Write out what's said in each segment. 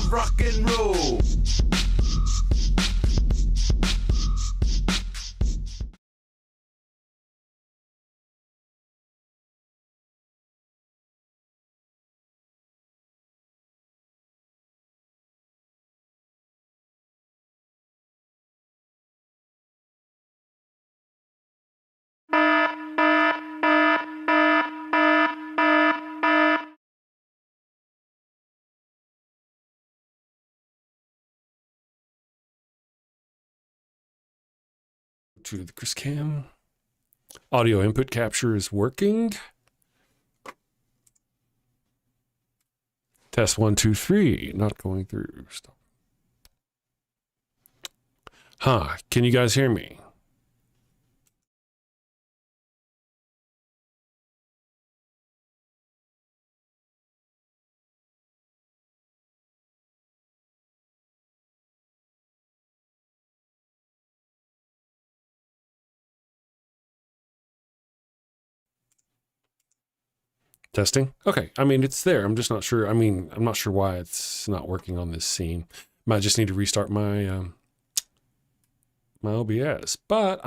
of rock and roll. To the Chris Cam. Audio input capture is working. Test 1, 2, 3. Not going through. Stop. Can you guys hear me? Testing. Okay. I mean, it's there. I'm just not sure. I mean, I'm not sure why it's not working on this scene. Might just need to restart my my OBS. But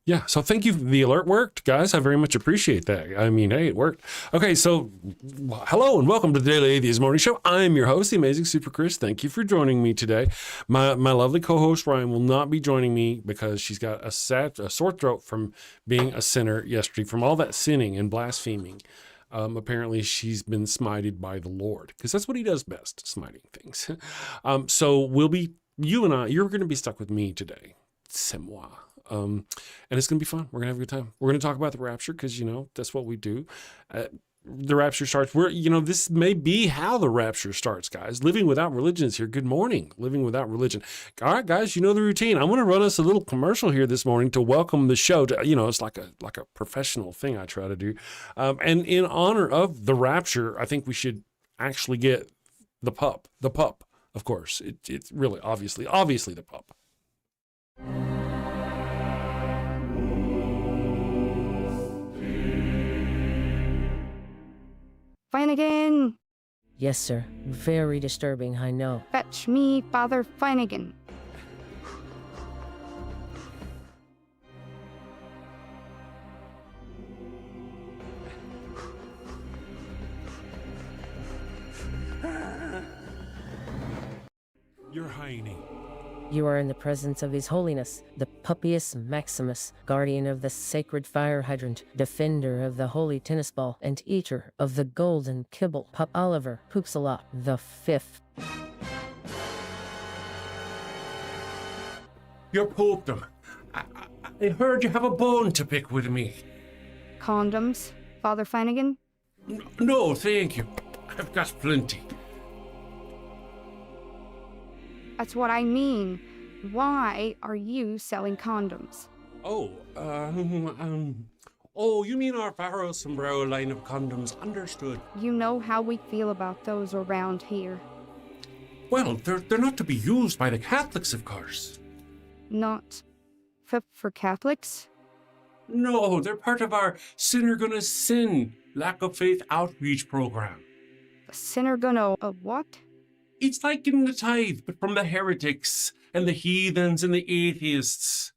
yeah. So thank you. The alert worked, guys. I very much appreciate that. I mean, hey, it worked. Okay. So hello and welcome to the Daily Atheist Morning Show. I'm your host, the amazing Super Chris. Thank you for joining me today. My lovely co-host Ryan will not be joining me because she's got a sore throat from being a sinner yesterday, from all that sinning and blaspheming. Apparently she's been smited by the Lord, because that's what he does best, smiting things. So you and I, you're going to be stuck with me today. C'est moi. And it's going to be fun. We're going to have a good time. We're going to talk about the rapture because, that's what we do. The rapture starts. This may be how the rapture starts, guys. Living without religion is here. Good morning. Living without religion. All right, guys, you know the routine. I'm going to run us a little commercial here this morning to welcome the show. It's like a professional thing I try to do. And in honor of the rapture, I think we should actually get the pup, of course. It's really obviously the pup. Finnegan! Yes, sir. Very disturbing, I know. Fetch me Father Finnegan. Your Highness. You are in the presence of His Holiness, the Puppius Maximus, guardian of the sacred fire hydrant, defender of the holy tennis ball, and eater of the golden kibble, Pup Oliver Poopsalot the Fifth. Your popedom. I heard you have a bone to pick with me. Condoms, Father Finnegan? No, thank you. I've got plenty. That's what I mean. Why are you selling condoms? Oh, you mean our Pharaoh Sombrero line of condoms? Understood. You know how we feel about those around here. Well, they're not to be used by the Catholics, of course. Not for Catholics? No, they're part of our Sinner Gonna Sin lack of faith outreach program. A sinner gonna what? It's like getting the tithe, but from the heretics and the heathens and the atheists.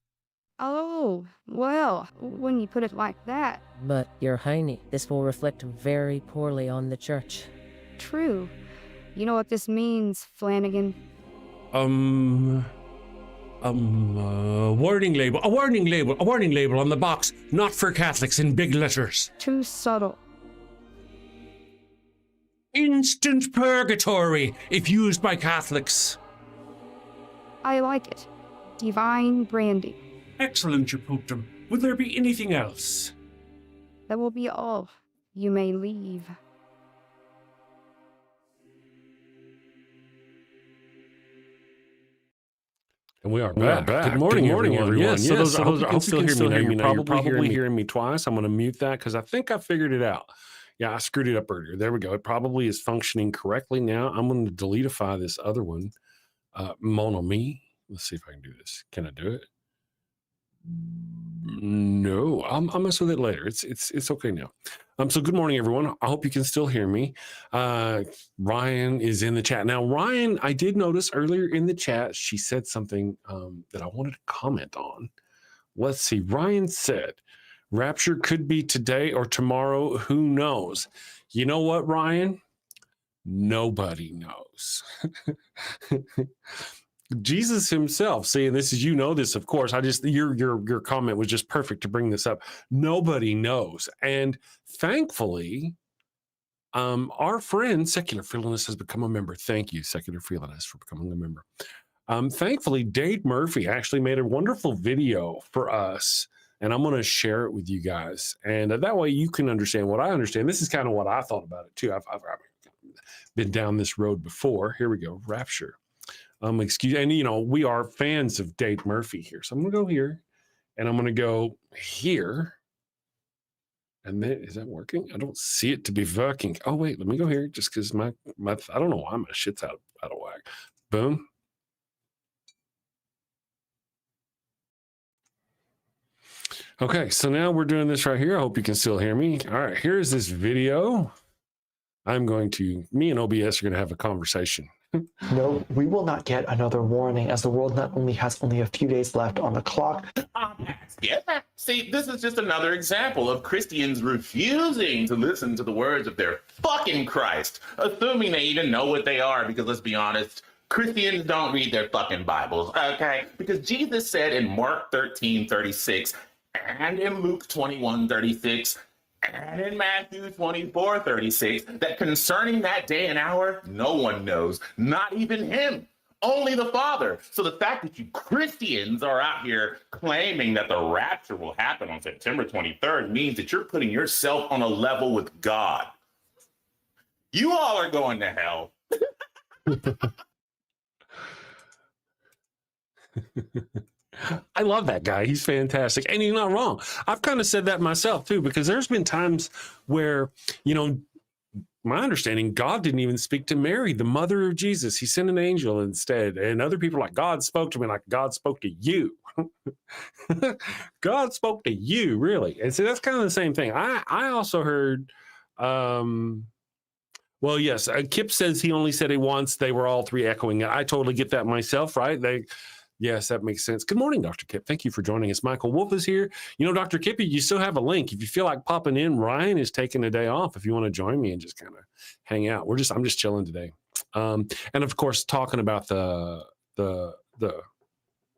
Oh, well, when you put it like that. But, Your Highness, this will reflect very poorly on the church. True. You know what this means, Flanagan? Warning label. A warning label on the box. Not for Catholics in big letters. Too subtle. Instant purgatory if used by Catholics. I like it. Divine branding. Excellent, your popedom. Would there be anything else? That will be all. You may leave. And we are back. Good morning, everyone. Yes, so those, I hope you can still hear me now. You're probably hearing me twice. I'm going to mute that because I think I figured it out. Yeah, I screwed it up earlier. There we go. It probably is functioning correctly now. I'm going to deletify this other one. Mono me. Let's see if I can do this. Can I do it? No, I'll mess with it later. It's okay now. So good morning, everyone. I hope you can still hear me. Ryan is in the chat. Now, Ryan, I did notice earlier in the chat, she said something that I wanted to comment on. Let's see. Ryan said, Rapture could be today or tomorrow. Who knows? You know what, Ryan? Nobody knows. Jesus himself saying this is, you know, this, of course, your comment was just perfect to bring this up. Nobody knows. And thankfully, our friend Secular Freelanist has become a member. Thank you, Secular Freelanist, for becoming a member. Thankfully, Dave Murphy actually made a wonderful video for us, and I'm going to share it with you guys. And that way you can understand what I understand. This is kind of what I thought about it too. I've been down this road before. Here we go, Rapture. Excuse, and you know, we are fans of Dave Murphy here. So I'm gonna go here and I'm gonna go here. And then, is that working? I don't see it to be working. Oh, wait, let me go here just because my I don't know why my shit's out of whack. Boom. Okay, so now we're doing this right here. I hope you can still hear me. All right, here's this video. Me and OBS are going to have a conversation. No, we will not get another warning, as the world not only has only a few days left on the clock. Yeah. See, this is just another example of Christians refusing to listen to the words of their fucking Christ, assuming they even know what they are, because let's be honest, Christians don't read their fucking Bibles, okay? Because Jesus said in Mark 13:36, and in Luke 21:36, and in Matthew 24:36, that concerning that day and hour, no one knows, not even him, only the Father. So the fact that you Christians are out here claiming that the rapture will happen on September 23rd means that you're putting yourself on a level with God. You all are going to hell. I love that guy. He's fantastic. And you're not wrong. I've kind of said that myself too, because there's been times where, you know, my understanding, God didn't even speak to Mary, the mother of Jesus. He sent an angel instead. And other people are like, God spoke to me like God spoke to you. God spoke to you, really. And so that's kind of the same thing. I also heard, well, yes, Kip says he only said it once. They were all three echoing it. I totally get that myself, right? Yes, that makes sense. Good morning, Dr. Kip. Thank you for joining us. Michael Wolf is here. You know, Dr. Kip, you still have a link. If you feel like popping in, Ryan is taking a day off. If you want to join me and just kind of hang out, I'm just chilling today. And of course, talking about the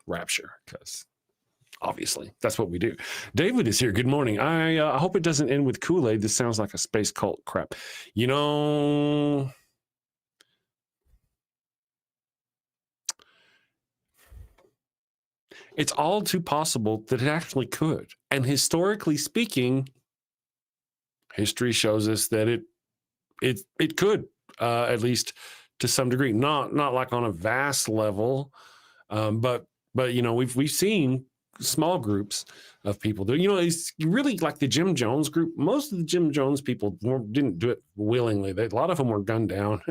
rapture, because obviously that's what we do. David is here. Good morning. I hope it doesn't end with Kool-Aid. This sounds like a space cult crap. You know, it's all too possible that it actually could. And historically speaking, history shows us that it could, at least to some degree, not like on a vast level, but you know, we've seen small groups of people do. You know, it's really like the Jim Jones group. Most of the Jim Jones people didn't do it willingly. A lot of them were gunned down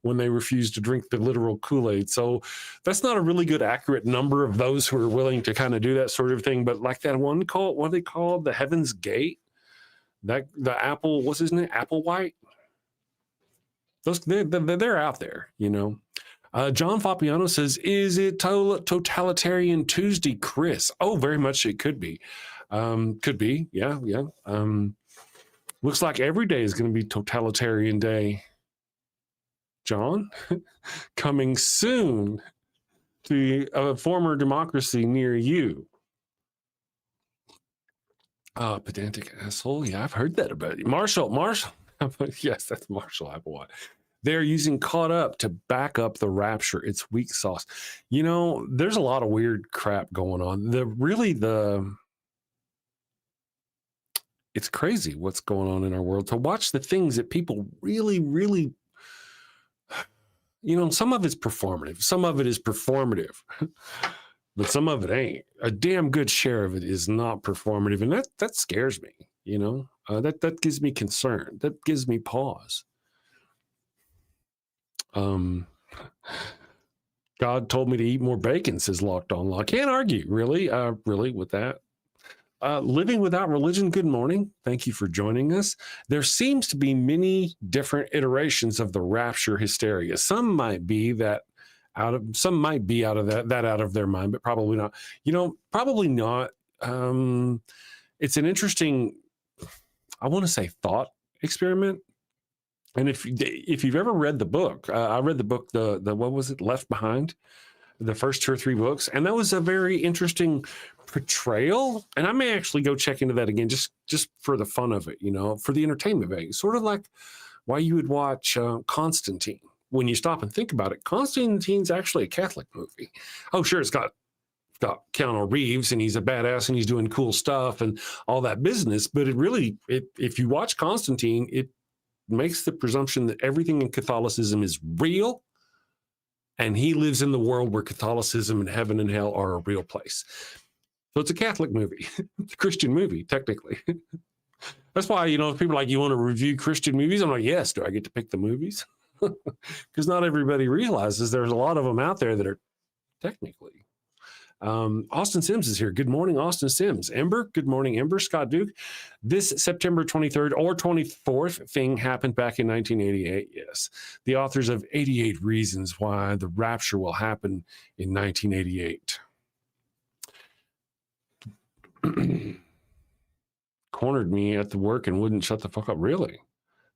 when they refused to drink the literal Kool-Aid. So that's not a really good, accurate number of those who are willing to kind of do that sort of thing. But like that one called, what are they called? The Heaven's Gate. That the Apple, what's his name? Applewhite. Those they're out there, you know. John Fabiano says, is it totalitarian Tuesday, Chris? Oh, very much it could be. Could be, yeah. Looks like every day is going to be totalitarian day. John, coming soon to a former democracy near you. Pedantic asshole. Yeah, I've heard that about you. Marshall. Yes, that's Marshall Applewhite. They're using Caught Up to back up the rapture. It's weak sauce. You know, there's a lot of weird crap going on. It's crazy what's going on in our world. To watch the things that people really, really, you know, some of it's performative. Some of it is performative, but some of it ain't. A damn good share of it is not performative. And that scares me, you know, that gives me concern. That gives me pause. God told me to eat more bacon, says Locked On Law. Can't argue, really with that. Living Without Religion, good morning. Thank you for joining us. There seems to be many different iterations of the rapture hysteria. Some might be out of that out of their mind, but probably not. Probably not. It's an interesting, I want to say, thought experiment. And if you've ever read the book, I read the book, the what was it, Left Behind, the first 2 or 3 books, and that was a very interesting portrayal. And I may actually go check into that again, just for the fun of it, for the entertainment value. Sort of like why you would watch Constantine. When you stop and think about it, Constantine's actually a Catholic movie. Oh, sure, it's got Keanu Reeves and he's a badass and he's doing cool stuff and all that business. But if you watch Constantine, it makes the presumption that everything in Catholicism is real, and he lives in the world where Catholicism and heaven and hell are a real place. So it's a Catholic movie. It's a Christian movie, technically. That's why, people are like, you want to review Christian movies? I'm like, yes. Do I get to pick the movies? Because not everybody realizes there's a lot of them out there that are technically. Austin Sims is here. Good morning, Austin Sims. Ember, good morning, Ember. Scott Duke. This September 23rd or 24th thing happened back in 1988. Yes. The authors of 88 Reasons Why the Rapture Will Happen in 1988. Cornered me at the work and wouldn't shut the fuck up. Really?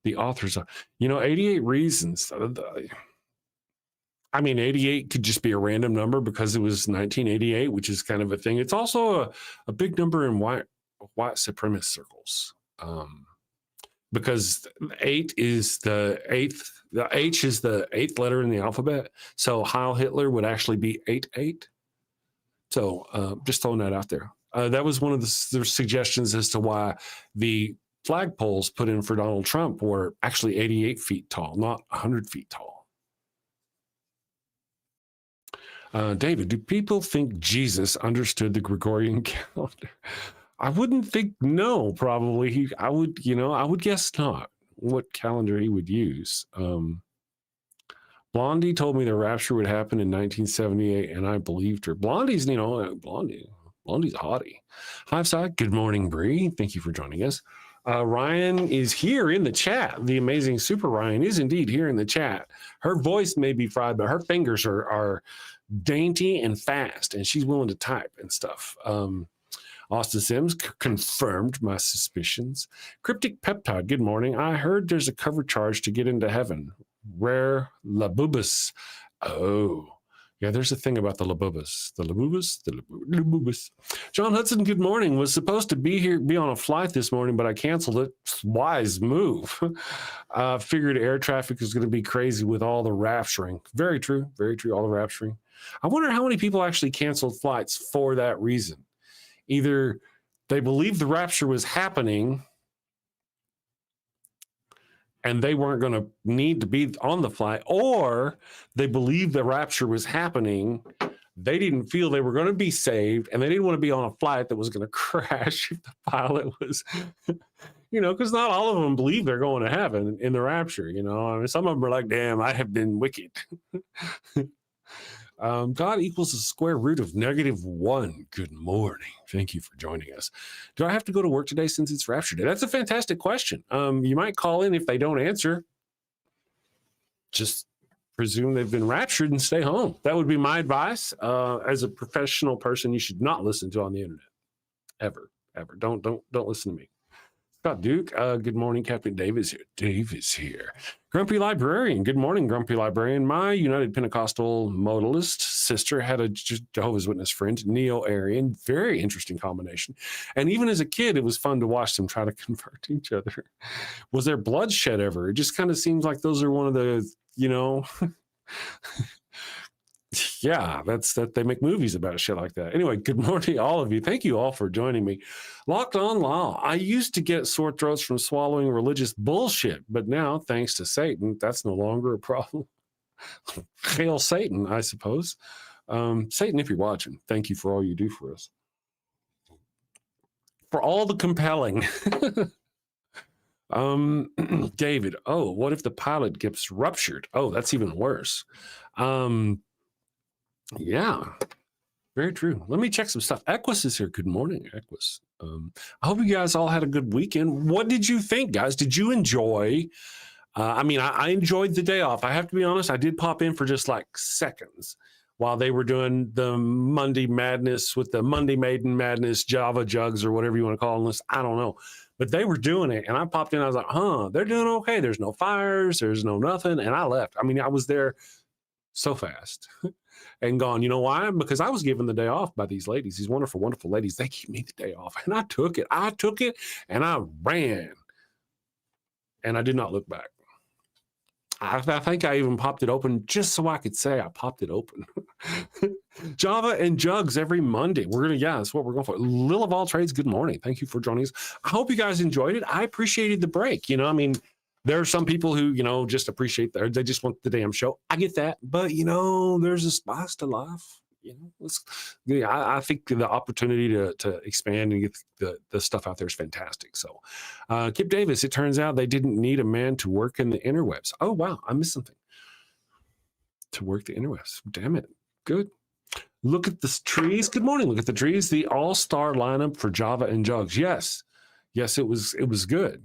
The authors of, 88 Reasons. 88 could just be a random number because it was 1988, which is kind of a thing. It's also a big number in white supremacist circles, because 8 is the 8th. The H is the 8th letter in the alphabet. So Heil Hitler would actually be 88. So just throwing that out there. That was one of the suggestions as to why the flagpoles put in for Donald Trump were actually 88 feet tall, not 100 feet tall. David, do people think Jesus understood the Gregorian calendar? I wouldn't think no, probably. I would guess not what calendar he would use. Blondie told me the rapture would happen in 1978, and I believed her. Blondie's a hottie. Hiveside, good morning, Bree. Thank you for joining us. Ryan is here in the chat. The amazing Super Ryan is indeed here in the chat. Her voice may be fried, but her fingers are dainty and fast, and she's willing to type and stuff. Austin Sims confirmed my suspicions. Cryptic Peptide, good morning. I heard there's a cover charge to get into heaven. Rare labubus. Oh, yeah, there's a thing about the labubus. The labubus. John Hudson, good morning. Was supposed to be on a flight this morning, but I canceled it. Wise move. Figured air traffic is going to be crazy with all the rapturing. Very true. Very true. All the rapturing. I wonder how many people actually canceled flights for that reason. Either they believed the rapture was happening and they weren't going to need to be on the flight, or they believed the rapture was happening. They didn't feel they were going to be saved, and they didn't want to be on a flight that was going to crash if the pilot was, because not all of them believe they're going to heaven in the rapture. Some of them are like, damn, I have been wicked. God equals the square root of -1. Good morning. Thank you for joining us. Do I have to go to work today since it's Rapture Day? That's a fantastic question. You might call in if they don't answer. Just presume they've been raptured and stay home. That would be my advice. As a professional person, you should not listen to on the internet. Ever. Don't listen to me. Scott Duke, good morning. Captain Dave is here. Dave is here. Grumpy Librarian, good morning, Grumpy Librarian. My United Pentecostal modalist sister had a Jehovah's Witness friend, Neo-Aryan. Very interesting combination. And even as a kid, it was fun to watch them try to convert each other. Was there bloodshed ever? It just kind of seems like those are one of the, yeah, that they make movies about shit like that. Anyway, good morning, all of you. Thank you all for joining me. Locked on Law. I used to get sore throats from swallowing religious bullshit, but now, thanks to Satan, that's no longer a problem. Hail Satan, I suppose. Satan, if you're watching, thank you for all you do for us. For all the compelling. David, what if the pilot gets ruptured? Oh, that's even worse. Yeah. Very true. Let me check some stuff. Equus is here. Good morning, Equus. I hope you guys all had a good weekend. What did you think, guys? Did you enjoy? I enjoyed the day off. I have to be honest. I did pop in for just like seconds while they were doing the Monday Madness with the Monday Maiden Madness Java Jugs or whatever you want to call them. I don't know. But they were doing it, and I popped in. I was like, they're doing okay. There's no fires. There's no nothing. And I left. I mean, I was there so fast and gone. You know why? Because I was given the day off by these ladies, these wonderful, wonderful ladies. They gave me the day off, and I took it. And I ran, and I did not look back. I think I even popped it open just so I could say I popped it open. Java and Jugs every Monday. That's what we're going for. Lil of all trades, good morning. Thank you for joining us. I hope you guys enjoyed it. I appreciated the break. There are some people who, just appreciate they just want the damn show. I get that. But, there's a spice to life. I think the opportunity to expand and get the stuff out there is fantastic. So, Kip Davis, it turns out they didn't need a man to work in the interwebs. Oh, wow. I missed something. To work the interwebs. Damn it. Good. Look at the trees. Good morning. Look at the trees. The all-star lineup for Java and Jugs. Yes, it was good.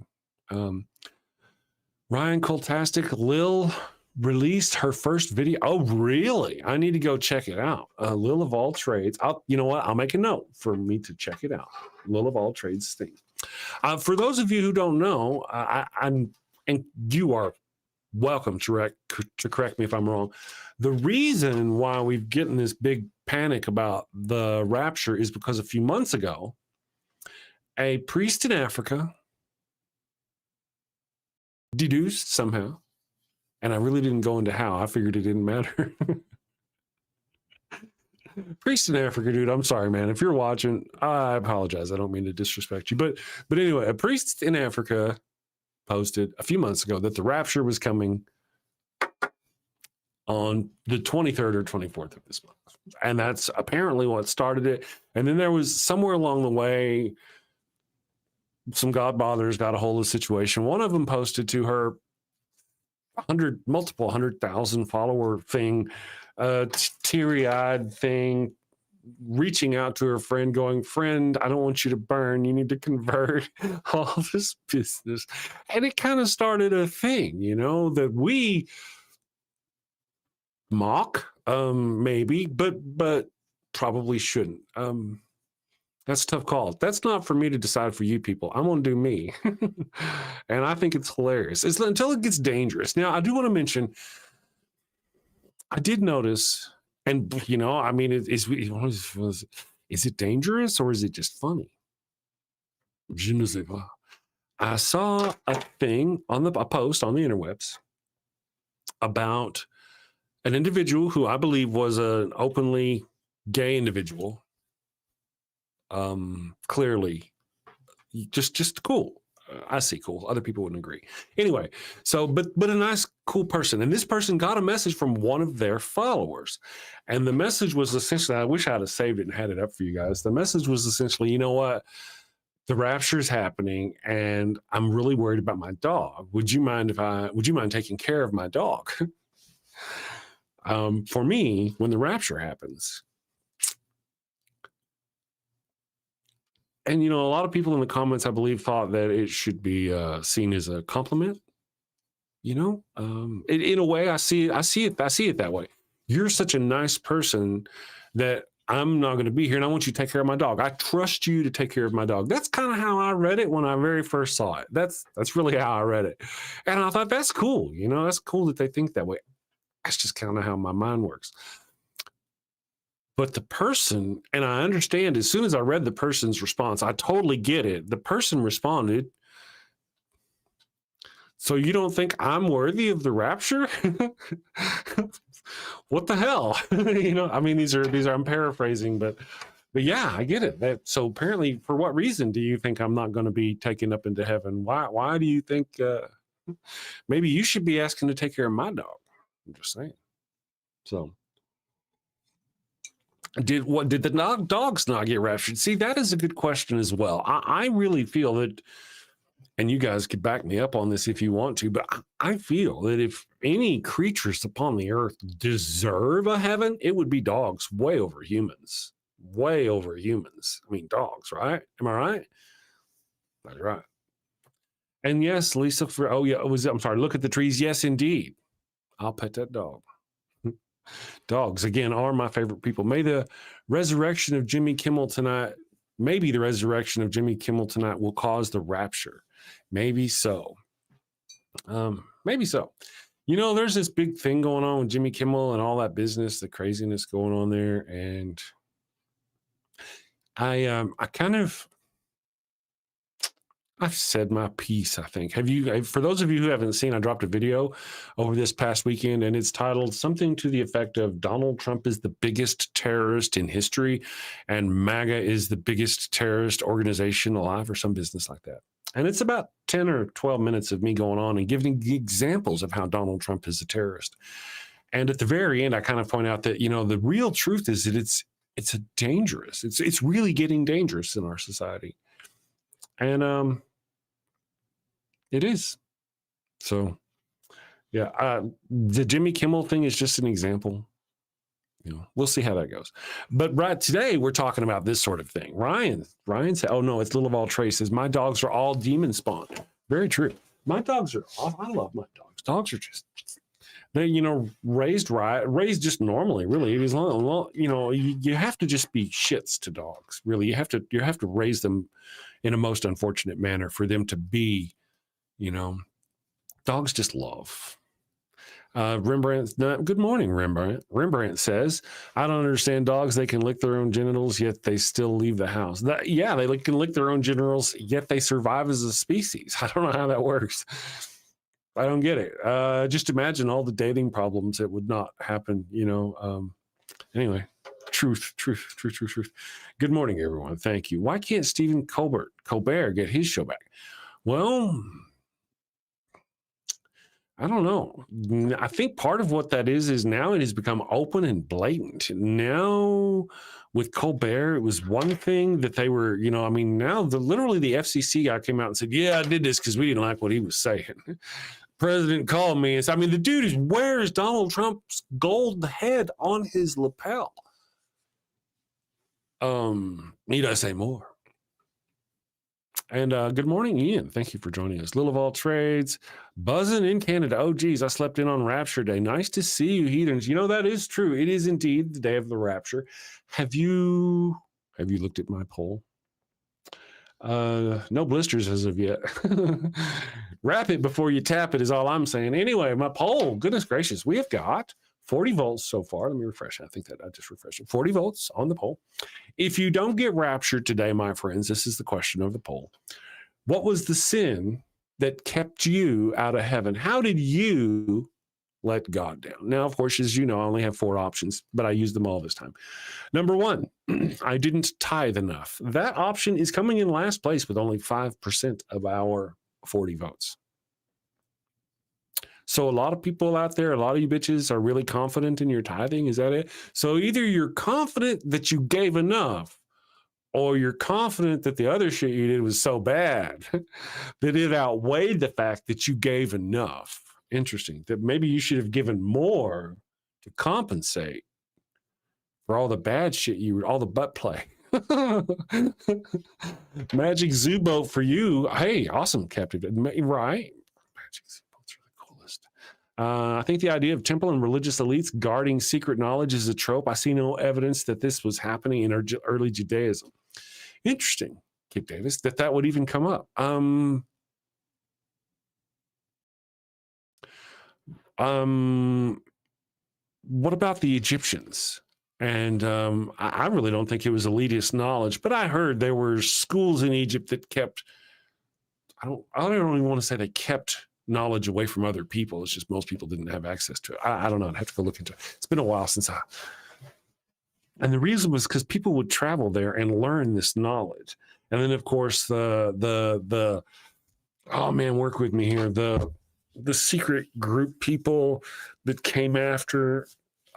Ryan Coltastic, Lil released her first video. Oh, really? I need to go check it out. Lil of all trades. You know what? I'll make a note for me to check it out. Lil of all trades thing. For those of you who don't know, and you are welcome to correct me if I'm wrong. The reason why we've gotten this big panic about the rapture is because a few months ago, a priest in Africa deduced somehow, and I really didn't go into how. I figured it didn't matter. Priest in Africa, dude. I'm sorry, man. If you're watching, I apologize. I don't mean to disrespect you, but anyway, a priest in Africa posted a few months ago that the rapture was coming on the 23rd or 24th of this month, and that's apparently what started it. And then there was somewhere along the way, some godbothers got a hold of the situation. One of them posted to her multiple 100,000 follower thing, teary-eyed thing, reaching out to her friend going, friend, I don't want you to burn. You need to convert. All this business. And it kind of started a thing, that we mock, maybe, but probably shouldn't. That's a tough call. That's not for me to decide for you people. I'm going to do me. And I think it's hilarious. It's until it gets dangerous. Now, I do want to mention, I did notice, and, is it dangerous or is it just funny? Je ne sais pas. I saw a thing a post on the interwebs about an individual who I believe was an openly gay individual. Clearly just cool. I see cool. Other people wouldn't agree. Anyway, so, but a nice, cool person. And this person got a message from one of their followers. And the message was essentially, I wish I had saved it and had it up for you guys. The message was essentially, you know what? The rapture is happening and I'm really worried about my dog. Would you mind taking care of my dog? For me, when the rapture happens, and, a lot of people in the comments, I believe, thought that it should be seen as a compliment. In a way, I see it that way. You're such a nice person that I'm not going to be here, and I want you to take care of my dog. I trust you to take care of my dog. That's kind of how I read it when I very first saw it. That's really how I read it, and I thought that's cool. That's cool that they think that way. That's just kind of how my mind works. But the person, and I understand as soon as I read the person's response, I totally get it. The person responded, so you don't think I'm worthy of the rapture? What the hell? These are, I'm paraphrasing, but yeah, I get it. So apparently, for what reason do you think I'm not going to be taken up into heaven? Why do you think, maybe you should be asking to take care of my dog? I'm just saying. So. Did the dogs not get raptured? See, that is a good question as well. I really feel that, and you guys could back me up on this if you want to, but I feel that if any creatures upon the earth deserve a heaven, it would be dogs way over humans. way over humans. I mean, dogs, right? Am I right? That's right. And yes, Lisa, oh yeah, I'm sorry, look at the trees. Yes, indeed. I'll pet that dog. Dogs, again, are my favorite people. May the resurrection of Jimmy Kimmel tonight, maybe the resurrection of Jimmy Kimmel tonight will cause the rapture. Maybe so. Maybe so. You know, there's this big thing going on with Jimmy Kimmel and all that business, the craziness going on there. And I've said my piece, I think. For those of you who haven't seen, I dropped a video over this past weekend, and it's titled something to the effect of Donald Trump is the biggest terrorist in history, and MAGA is the biggest terrorist organization alive, or some business like that. And it's about 10 or 12 minutes of me going on and giving examples of how Donald Trump is a terrorist. And at the very end, I kind of point out that, you know, the real truth is that it's a dangerous. It's really getting dangerous in our society. And it is. So, yeah, the Jimmy Kimmel thing is just an example. You know, we'll see how that goes. But right today, we're talking about this sort of thing. Ryan said, oh, no, it's Little of All Traces. My dogs are all demon spawned. Very true. My dogs are, I love my dogs. Dogs are just, they, you know, raised just normally, really. It is, you know, you have to just be shits to dogs, really. You have to raise them in a most unfortunate manner for them to be, you know, dogs just love. Rembrandt, good morning, Rembrandt. Rembrandt says, I don't understand dogs. They can lick their own genitals, yet they still leave the house. Yeah, they can lick their own genitals, yet they survive as a species. I don't know how that works. I don't get it. Just imagine all the dating problems that would not happen, you know. Anyway, truth. Good morning, everyone. Thank you. Why can't Stephen Colbert get his show back? Well, I don't know. I think part of what that is now it has become open and blatant. Now with Colbert, it was one thing that they were, you know, I mean, now literally the FCC guy came out and said, yeah, I did this because we didn't like what he was saying. President called me and said, I mean, the dude wears Donald Trump's gold head on his lapel. Need I say more? And good morning, Ian. Thank you for joining us. Little of All Trades, buzzing in Canada. Oh, geez, I slept in on Rapture Day. Nice to see you, heathens. You know, that is true. It is indeed the day of the rapture. Have you looked at my poll? No blisters as of yet. Wrap it before you tap it is all I'm saying. Anyway, my poll, goodness gracious, we have got 40 votes so far. Let me refresh. I think that I just refreshed it. 40 votes on the poll. If you don't get raptured today, my friends, this is the question of the poll. What was the sin that kept you out of heaven? How did you let God down? Now, of course, as you know, I only have 4 options, but I used them all this time. Number 1, I didn't tithe enough. That option is coming in last place with only 5% of our 40 votes. So a lot of people out there, a lot of you bitches are really confident in your tithing. Is that it? So either you're confident that you gave enough, or you're confident that the other shit you did was so bad that it outweighed the fact that you gave enough. Interesting. That maybe you should have given more to compensate for all the bad shit all the butt play. Magic Zoo boat for you. Hey, awesome, Captive. Right? Magic Zoo boats are the coolest. I think the idea of temple and religious elites guarding secret knowledge is a trope. I see no evidence that this was happening in early Judaism. Interesting, Kip Davis, that would even come up. What about the Egyptians? And I really don't think it was elitist knowledge, but I heard there were schools in Egypt that kept, I don't even want to say they kept knowledge away from other people. It's just most people didn't have access to it. I don't know. I'd have to go look into it. It's been a while since and the reason was because people would travel there and learn this knowledge. And then, of course, the oh man, work with me here. The secret group people that came after,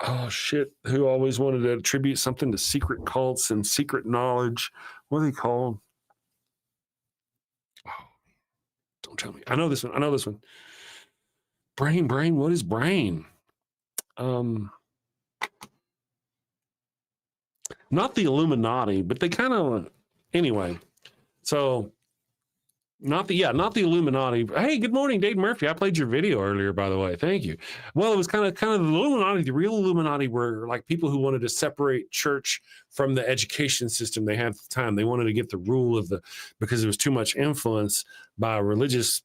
oh shit, who always wanted to attribute something to secret cults and secret knowledge. What are they called? Oh, don't tell me. I know this one. Brain. What is brain? not the Illuminati, but they kind of, anyway. So not the Illuminati. Hey, good morning, Dave Murphy. I played your video earlier, by the way. Thank you. Well, it was kind of the Illuminati. The real Illuminati were like people who wanted to separate church from the education system they had at the time. They wanted to get the rule of because there was too much influence by religious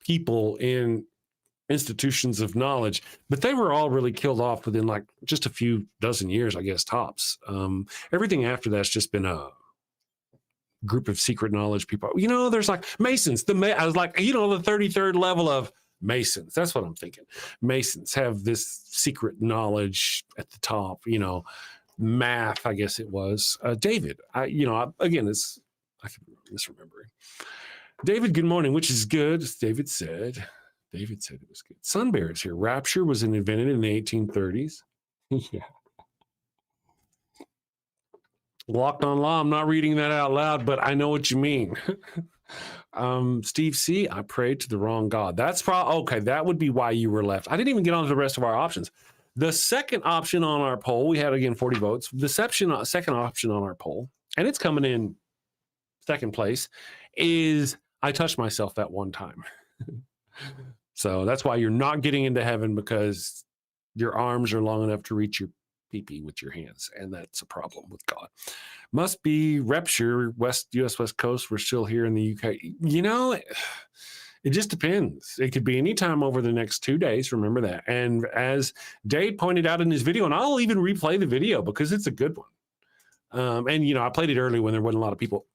people in institutions of knowledge, but they were all really killed off within like just a few dozen years, I guess, tops. Everything after that's just been a group of secret knowledge people. There's like Masons. I was like, the 33rd level of Masons. That's what I'm thinking. Masons have this secret knowledge at the top. Math, I guess it was. David. Again, I could be misremembering. David, good morning, which is good. As David said it was good. Sun Bear is here. Rapture was invented in the 1830s. Yeah. Locked on Law. I'm not reading that out loud, but I know what you mean. Steve C. I prayed to the wrong God. That's probably okay. That would be why you were left. I didn't even get on to the rest of our options. The second option on our poll, we had again 40 votes. The second option on our poll, and it's coming in second place, is I touched myself that one time. So that's why you're not getting into heaven, because your arms are long enough to reach your pee-pee with your hands, and that's a problem with God. Must be Rapture, US West Coast. We're still here in the UK. It just depends. It could be any time over the next 2 days. Remember that. And as Dave pointed out in his video, and I'll even replay the video because it's a good one. I played it earlier when there wasn't a lot of people.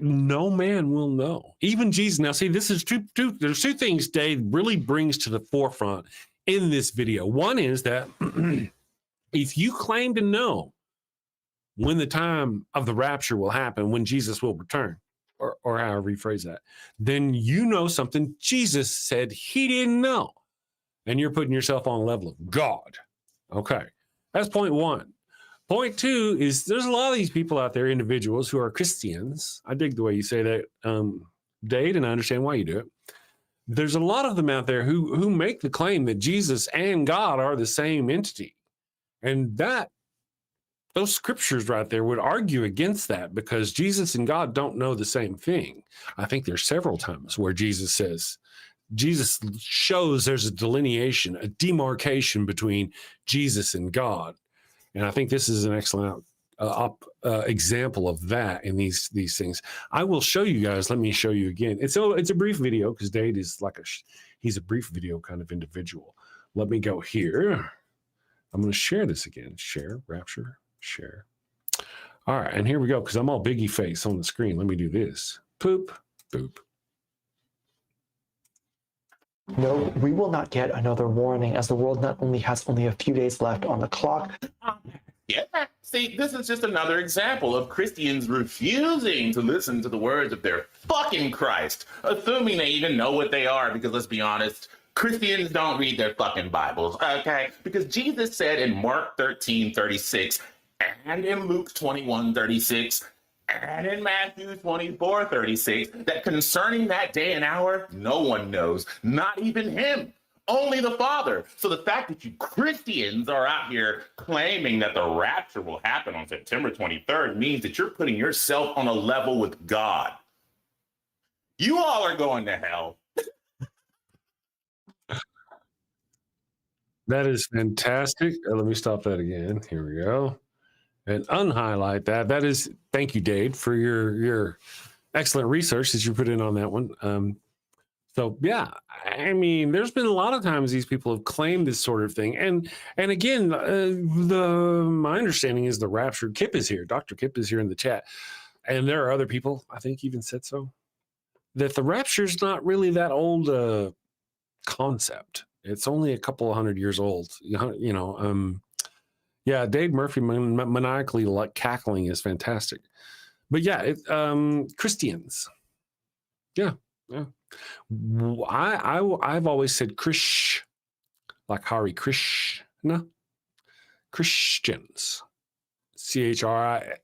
No man will know. Even Jesus. Now, see, this is there's two things Dave really brings to the forefront in this video. One is that if you claim to know when the time of the rapture will happen, when Jesus will return, or however you phrase that, then you know something Jesus said he didn't know. And you're putting yourself on the level of God. Okay. That's point one. Point two is there's a lot of these people out there, individuals who are Christians. I dig the way you say that, Dade, and I understand why you do it. There's a lot of them out there who make the claim that Jesus and God are the same entity. And those scriptures right there would argue against that, because Jesus and God don't know the same thing. I think there's several times where Jesus shows there's a delineation, a demarcation between Jesus and God. And I think this is an excellent example of that in these things. I will show you guys. Let me show you again. It's a brief video, because Dade is he's a brief video kind of individual. Let me go here. I'm going to share this again. Share, Rapture, share. All right, and here we go, because I'm all biggie face on the screen. Let me do this. Poop, boop. No, we will not get another warning, as the world not only has only a few days left on the clock. Yeah. See, this is just another example of Christians refusing to listen to the words of their fucking Christ, assuming they even know what they are, because let's be honest, Christians don't read their fucking Bibles, okay? Because Jesus said in Mark 13:36, and in Luke 21:36, and in Matthew 24:36, that concerning that day and hour, no one knows, not even him, only the Father. So the fact that you Christians are out here claiming that the rapture will happen on September 23rd means that you're putting yourself on a level with God. You all are going to hell. That is fantastic. Let me stop that again. Here we go. And unhighlight that. That is, thank you, Dade, for your excellent research that you put in on that one. So yeah, I mean, there's been a lot of times these people have claimed this sort of thing, and again, my understanding is the rapture. Kip is here. Dr. Kip is here in the chat, and there are other people I think even said so, that the rapture is not really that old concept. It's only a couple of 100 years old. Yeah, Dave Murphy maniacally like cackling is fantastic. But yeah, Christians. Yeah. I've always said Krish, like Hari Krishna. Christians. CHRISHTIN.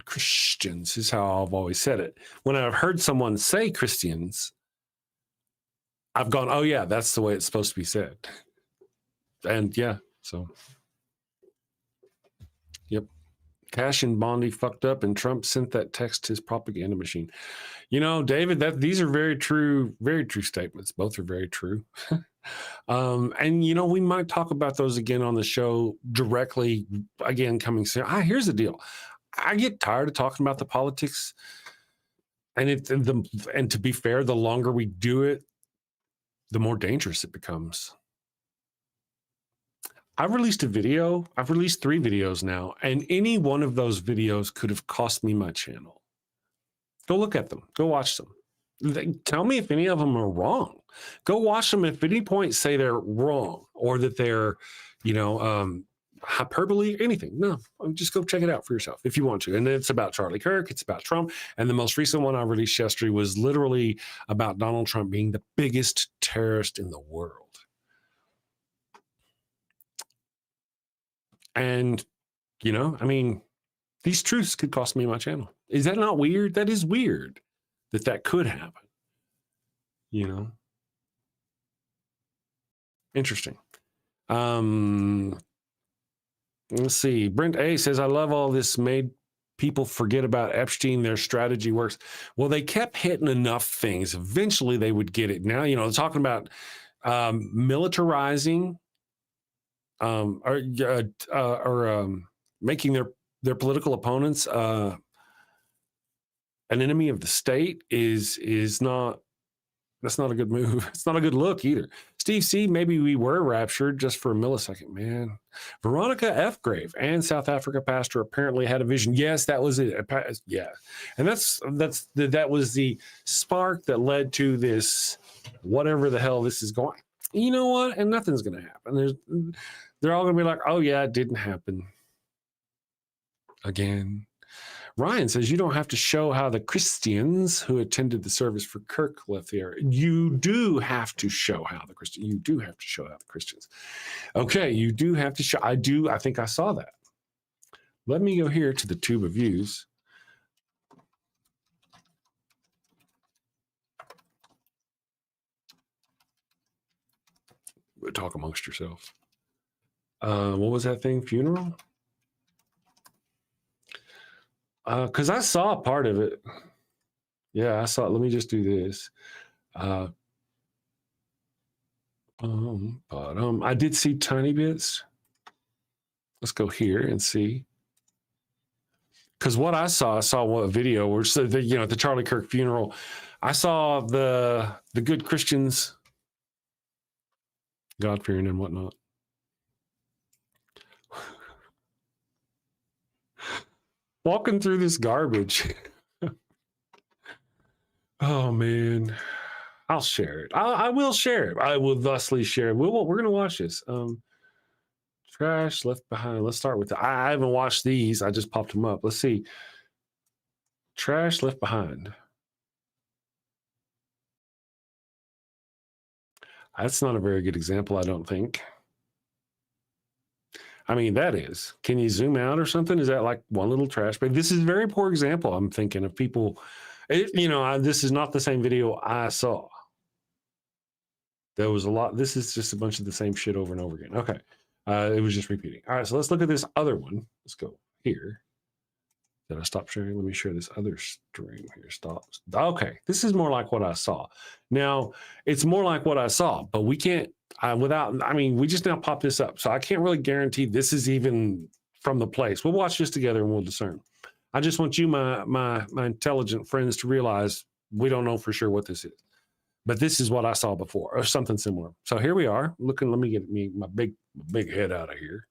Christians is how I've always said it. When I've heard someone say Christians, I've gone, oh yeah, that's the way it's supposed to be said. And yeah, so yep. Cash and Bondi fucked up, and Trump sent that text to his propaganda machine. You know, David, these are very true statements. Both are very true. And you know, we might talk about those again on the show directly again coming soon. Here's the deal. I get tired of talking about the politics, and to be fair, the longer we do it, the more dangerous it becomes. I've released a video. I've released 3 videos now, and any one of those videos could have cost me my channel. Go look at them. Go watch them. Tell me if any of them are wrong. Go watch them. If at any point say they're wrong or that they're, you know, hyperbole, anything. No, just go check it out for yourself if you want to. And it's about Charlie Kirk. It's about Trump. And the most recent one I released yesterday was literally about Donald Trump being the biggest terrorist in the world. And, you know, I mean, these truths could cost me my channel. Is that not weird? That is weird that could happen. You know? Interesting. Let's see. Brent A says, I love all this made people forget about Epstein. Their strategy works. Well, they kept hitting enough things. Eventually they would get it. Now, you know, talking about militarizing or making their political opponents an enemy of the state is not. That's not a good move. It's not a good look either. Steve C, maybe we were raptured just for a millisecond, man. Veronica F. Grave and South Africa pastor apparently had a vision. Yes, that was it. Yeah, and that was the spark that led to this. Whatever the hell this is going. You know what? And nothing's going to happen. They're all going to be like, oh yeah, it didn't happen. Again. Ryan says, you don't have to show how the Christians who attended the service for Kirk left the area. You do have to show how the Christians. You do have to show how the Christians. Okay, you do have to show. I think I saw that. Let me go here to the tube of views. Talk amongst yourselves. What was that thing? Funeral? Because I saw a part of it. Yeah, I saw it. Let me just do this. I did see tiny bits. Let's go here and see. Because what I saw a video where at the Charlie Kirk funeral, I saw the good Christians, God-fearing and whatnot. Walking through this garbage. Oh man, I'll share it. I will share it. I will thusly share it. We're going to watch this. Trash left behind. Let's start with I haven't watched these. I just popped them up. Let's see. Trash left behind. That's not a very good example, I don't think. I mean, that is. Can you zoom out or something? Is that like one little trash bag? This is a very poor example, I'm thinking, of people. This is not the same video I saw. There was a lot. This is just a bunch of the same shit over and over again. Okay. It was just repeating. All right, so let's look at this other one. Let's go here. Did I stop sharing? Let me share this other stream here. Stop. Okay, this is more like what I saw. Now, it's more like what I saw, but we can't, we just now popped this up. So I can't really guarantee this is even from the place. We'll watch this together and we'll discern. I just want you, my intelligent friends, to realize we don't know for sure what this is. But this is what I saw before, or something similar. So here we are. Looking, let me get my big head out of here.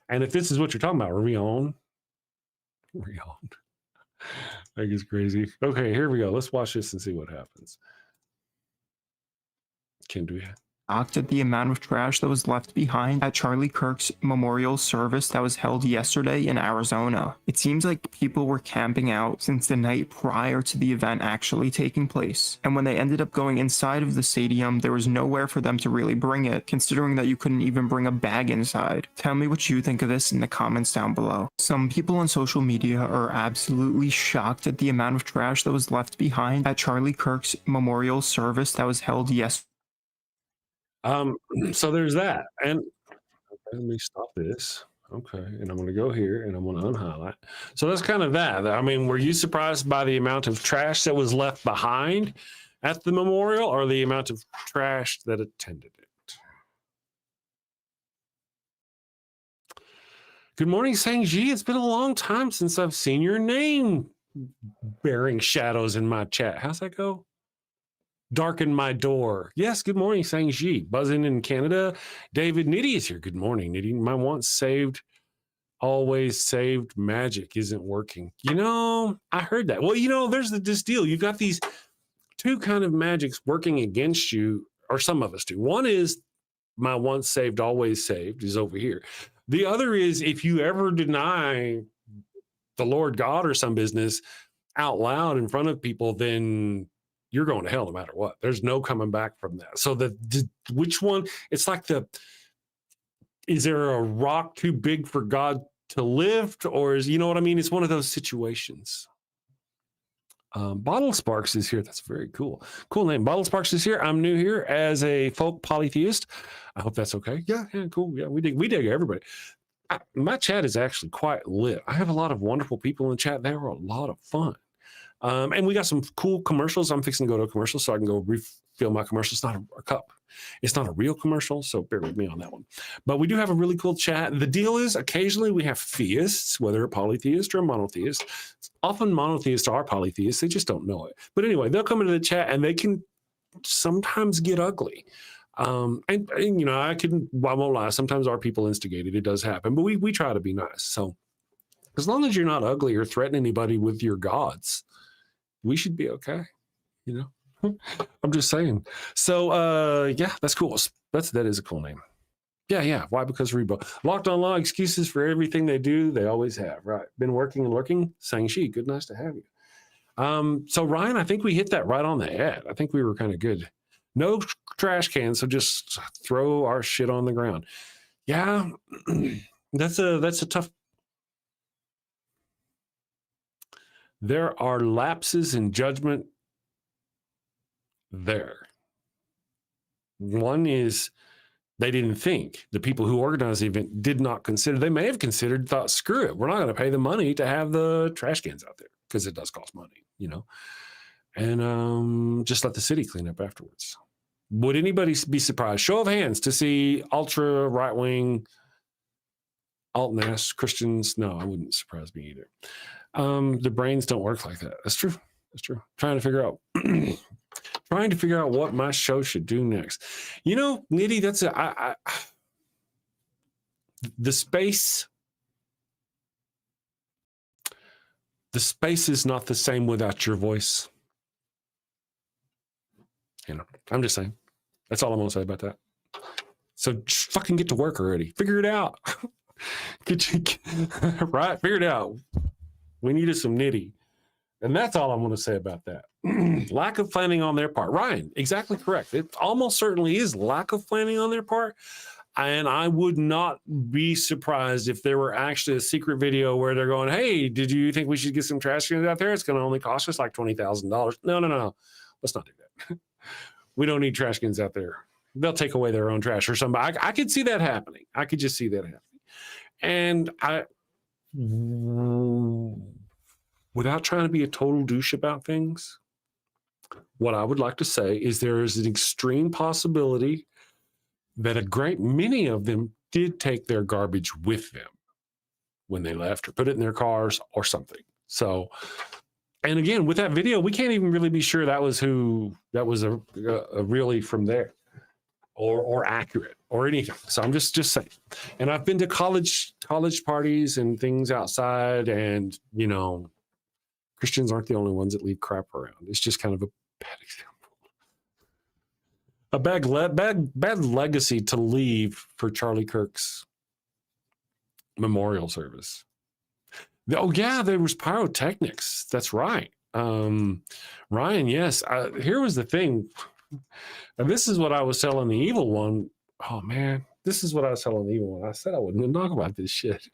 And if this is what you're talking about, are we on? We're on. I think it's crazy. Okay, here we go. Let's watch this and see what happens. Can do it. Shocked at the amount of trash that was left behind at Charlie Kirk's memorial service that was held yesterday in Arizona. It seems like people were camping out since the night prior to the event actually taking place. And when they ended up going inside of the stadium, there was nowhere for them to really bring it, considering that you couldn't even bring a bag inside. Tell me what you think of this in the comments down below. Some people on social media are absolutely shocked at the amount of trash that was left behind at Charlie Kirk's memorial service that was held yesterday. So there's that. And Let me stop this. Okay, and I'm going to go here and I'm going to unhighlight. So that's kind of that. I mean, were you surprised by the amount of trash that was left behind at the memorial, or the amount of trash that attended it? Good morning, Sang-Ji. It's been a long time since I've seen your name bearing shadows in my chat. How's that go? Darken my door. Yes, good morning, Sang-Ji. Buzzing in Canada. David Nitty is here. Good morning, Nitty. My once saved, always saved magic isn't working. You know, I heard that. Well, you know, there's this deal. You've got these two kind of magics working against you, or some of us do. One is my once saved, always saved is over here. The other is if you ever deny the Lord God or some business out loud in front of people, then you're going to hell no matter what. There's no coming back from that. So which one? It's like is there a rock too big for God to lift, or is, you know what I mean? It's one of those situations. Bottle Sparks is here. That's very cool. Cool name. Bottle Sparks is here. I'm new here as a folk polytheist. I hope that's okay. Yeah, cool. Yeah, we dig everybody. My chat is actually quite lit. I have a lot of wonderful people in the chat. They were a lot of fun. And we got some cool commercials. I'm fixing to go to a commercial so I can go refill my commercial. It's not a cup. It's not a real commercial, so bear with me on that one. But we do have a really cool chat. The deal is occasionally we have theists, whether a polytheist or a monotheist. Often monotheists are polytheists. They just don't know it. But anyway, they'll come into the chat and they can sometimes get ugly. And you know, I won't lie. Sometimes our people instigated. It does happen, but we try to be nice. So as long as you're not ugly or threaten anybody with your gods, we should be okay, you know. I'm just saying. So yeah, that's cool. That is a cool name. Yeah. Why? Because Rebo. Locked on Law, excuses for everything they do. They always have. Right. Been working and lurking. Sang-Chi, good, nice to have you. So Ryan, I think we hit that right on the head. I think we were kind of good. No trash cans, so just throw our shit on the ground. Yeah, that's a tough. There are lapses in judgment there. One is they didn't think. The people who organized the event did not consider. They may have considered, thought, screw it, we're not going to pay the money to have the trash cans out there because it does cost money, you know, and just let the city clean up afterwards. Would anybody be surprised? Show of hands to see ultra right-wing alt-nas Christians. No, I wouldn't surprise me either. The brains don't work like that. That's true. Trying to figure out what my show should do next. You know, Nitty, that's the space is not the same without your voice. You know, I'm just saying. That's all I'm gonna say about that. So just fucking get to work already. Figure it out. Right? Figure it out. We needed some Nitty. And that's all I'm going to say about that. Lack of planning on their part. Ryan, exactly correct. It almost certainly is lack of planning on their part. And I would not be surprised if there were actually a secret video where they're going, hey, did you think we should get some trash cans out there? It's going to only cost us like $20,000. No. Let's not do that. We don't need trash cans out there. They'll take away their own trash or something. I could see that happening. I could just see that happening. And without trying to be a total douche about things, what I would like to say is there is an extreme possibility that a great many of them did take their garbage with them when they left or put it in their cars or something. So, and again, with that video, we can't even really be sure that was a really from there or accurate or anything. So I'm just saying. And I've been to college parties and things outside, and you know, Christians aren't the only ones that leave crap around. It's just kind of a bad example. A bad legacy to leave for Charlie Kirk's memorial service. Oh yeah, there was pyrotechnics. That's right. Ryan, yes. Here was the thing. And this is what I was telling the evil one. Oh man, this is what I was telling the evil one. I said I wouldn't talk about this shit.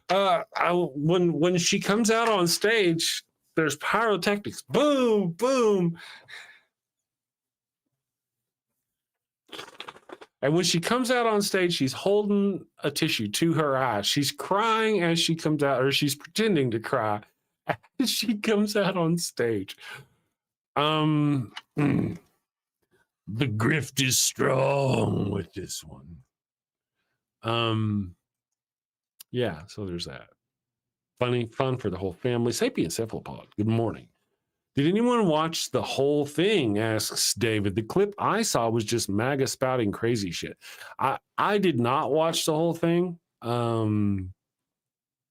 When she comes out on stage, there's pyrotechnics. Boom, boom. And when she comes out on stage, she's holding a tissue to her eyes. She's crying as she comes out, or she's pretending to cry as she comes out on stage. The grift is strong with this one. Yeah, so there's that. Fun for the whole family. Sapient Cephalopod, good morning. Did anyone watch the whole thing? Asks David. The clip I saw was just MAGA spouting crazy shit. I did not watch the whole thing. I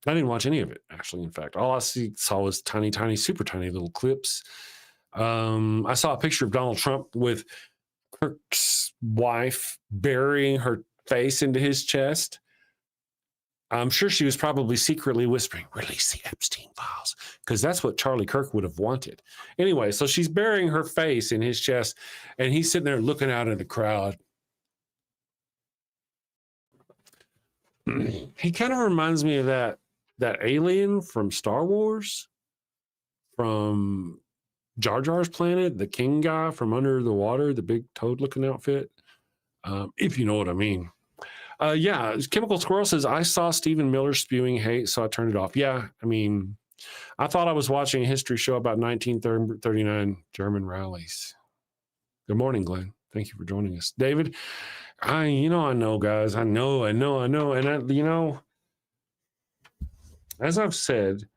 didn't watch any of it, actually. In fact, all I saw was tiny, super tiny little clips. I saw a picture of Donald Trump with Kirk's wife burying her face into his chest. I'm sure she was probably secretly whispering, "Release the Epstein files," because that's what Charlie Kirk would have wanted. Anyway, so she's burying her face in his chest, and he's sitting there looking out at the crowd. He kind of reminds me of that alien from Star Wars, from Jar Jar's planet, the king guy from under the water, the big toad-looking outfit, if you know what I mean. Yeah, Chemical Squirrel says, I saw Stephen Miller spewing hate, so I turned it off. Yeah, I mean, I thought I was watching a history show about 1939 German rallies. Good morning, Glenn. Thank you for joining us. David, I know, guys. I know. And as I've said,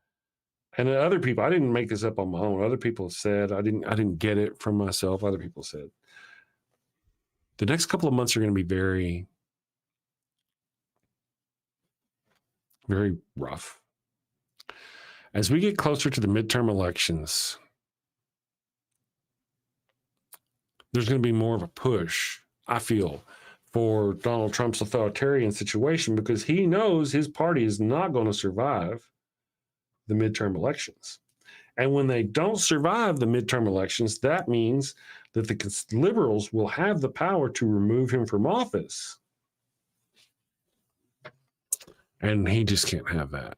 and other people, I didn't make this up on my own. Other people said, I didn't get it from myself. Other people said, the next couple of months are going to be very, very rough. As we get closer to the midterm elections, there's going to be more of a push, I feel, for Donald Trump's authoritarian situation, because he knows his party is not going to survive the midterm elections. And when they don't survive the midterm elections, that means that the liberals will have the power to remove him from office. And he just can't have that.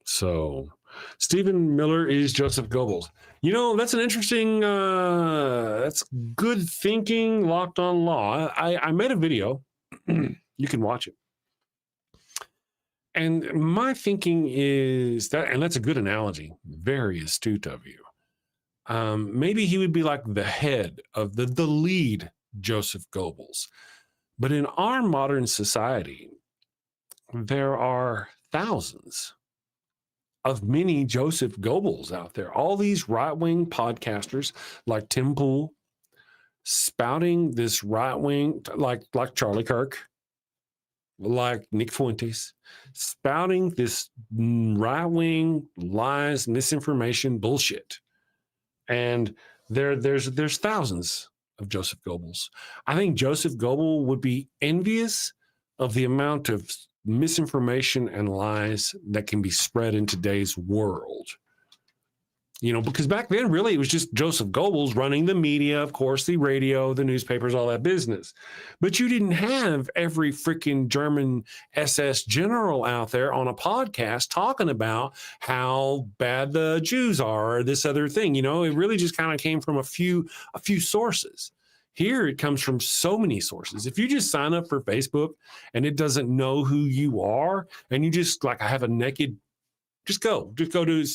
So Stephen Miller is Joseph Goebbels. That's an interesting, that's good thinking, Locked on Law. I made a video. You can watch it. And my thinking is that, and that's a good analogy, very astute of you. Maybe he would be like the head of the lead Joseph Goebbels. But in our modern society, there are thousands of mini Joseph Goebbels out there. All these right-wing podcasters like Tim Pool spouting this right-wing, like Charlie Kirk, like Nick Fuentes, spouting this right-wing lies, misinformation, bullshit. And there's thousands of Joseph Goebbels. I think Joseph Goebbels would be envious of the amount of misinformation and lies that can be spread in today's world. Because back then, really, it was just Joseph Goebbels running the media, of course, the radio, the newspapers, all that business. But you didn't have every freaking German SS general out there on a podcast talking about how bad the Jews are or this other thing. It really just kind of came from a few sources. Here, it comes from so many sources. If you just sign up for Facebook and it doesn't know who you are, and you just I have a naked, just go to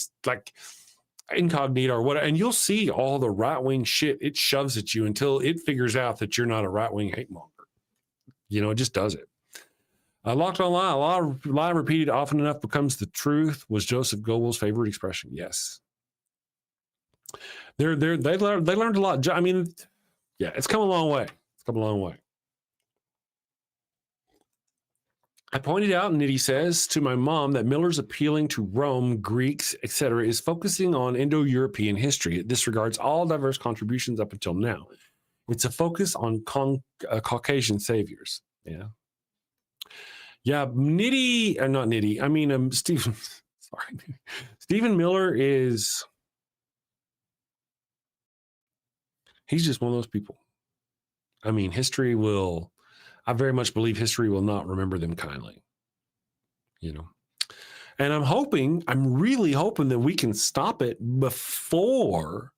incognito or whatever, and you'll see all the right-wing shit it shoves at you until it figures out that you're not a right-wing hate monger. It just does it. Locked on Lie, a lie repeated often enough becomes the truth, was Joseph Goebbels' favorite expression. Yes. They learned a lot. I mean, yeah, it's come a long way. I pointed out, Nitty says, to my mom that Miller's appealing to Rome, Greeks, etc., is focusing on Indo-European history. It disregards all diverse contributions up until now. It's a focus on Caucasian saviors. Yeah. Yeah, Nitty, not Nitty, I mean, Stephen, sorry. Stephen Miller is, he's just one of those people. I mean, I very much believe history will not remember them kindly, And I'm really hoping that we can stop it before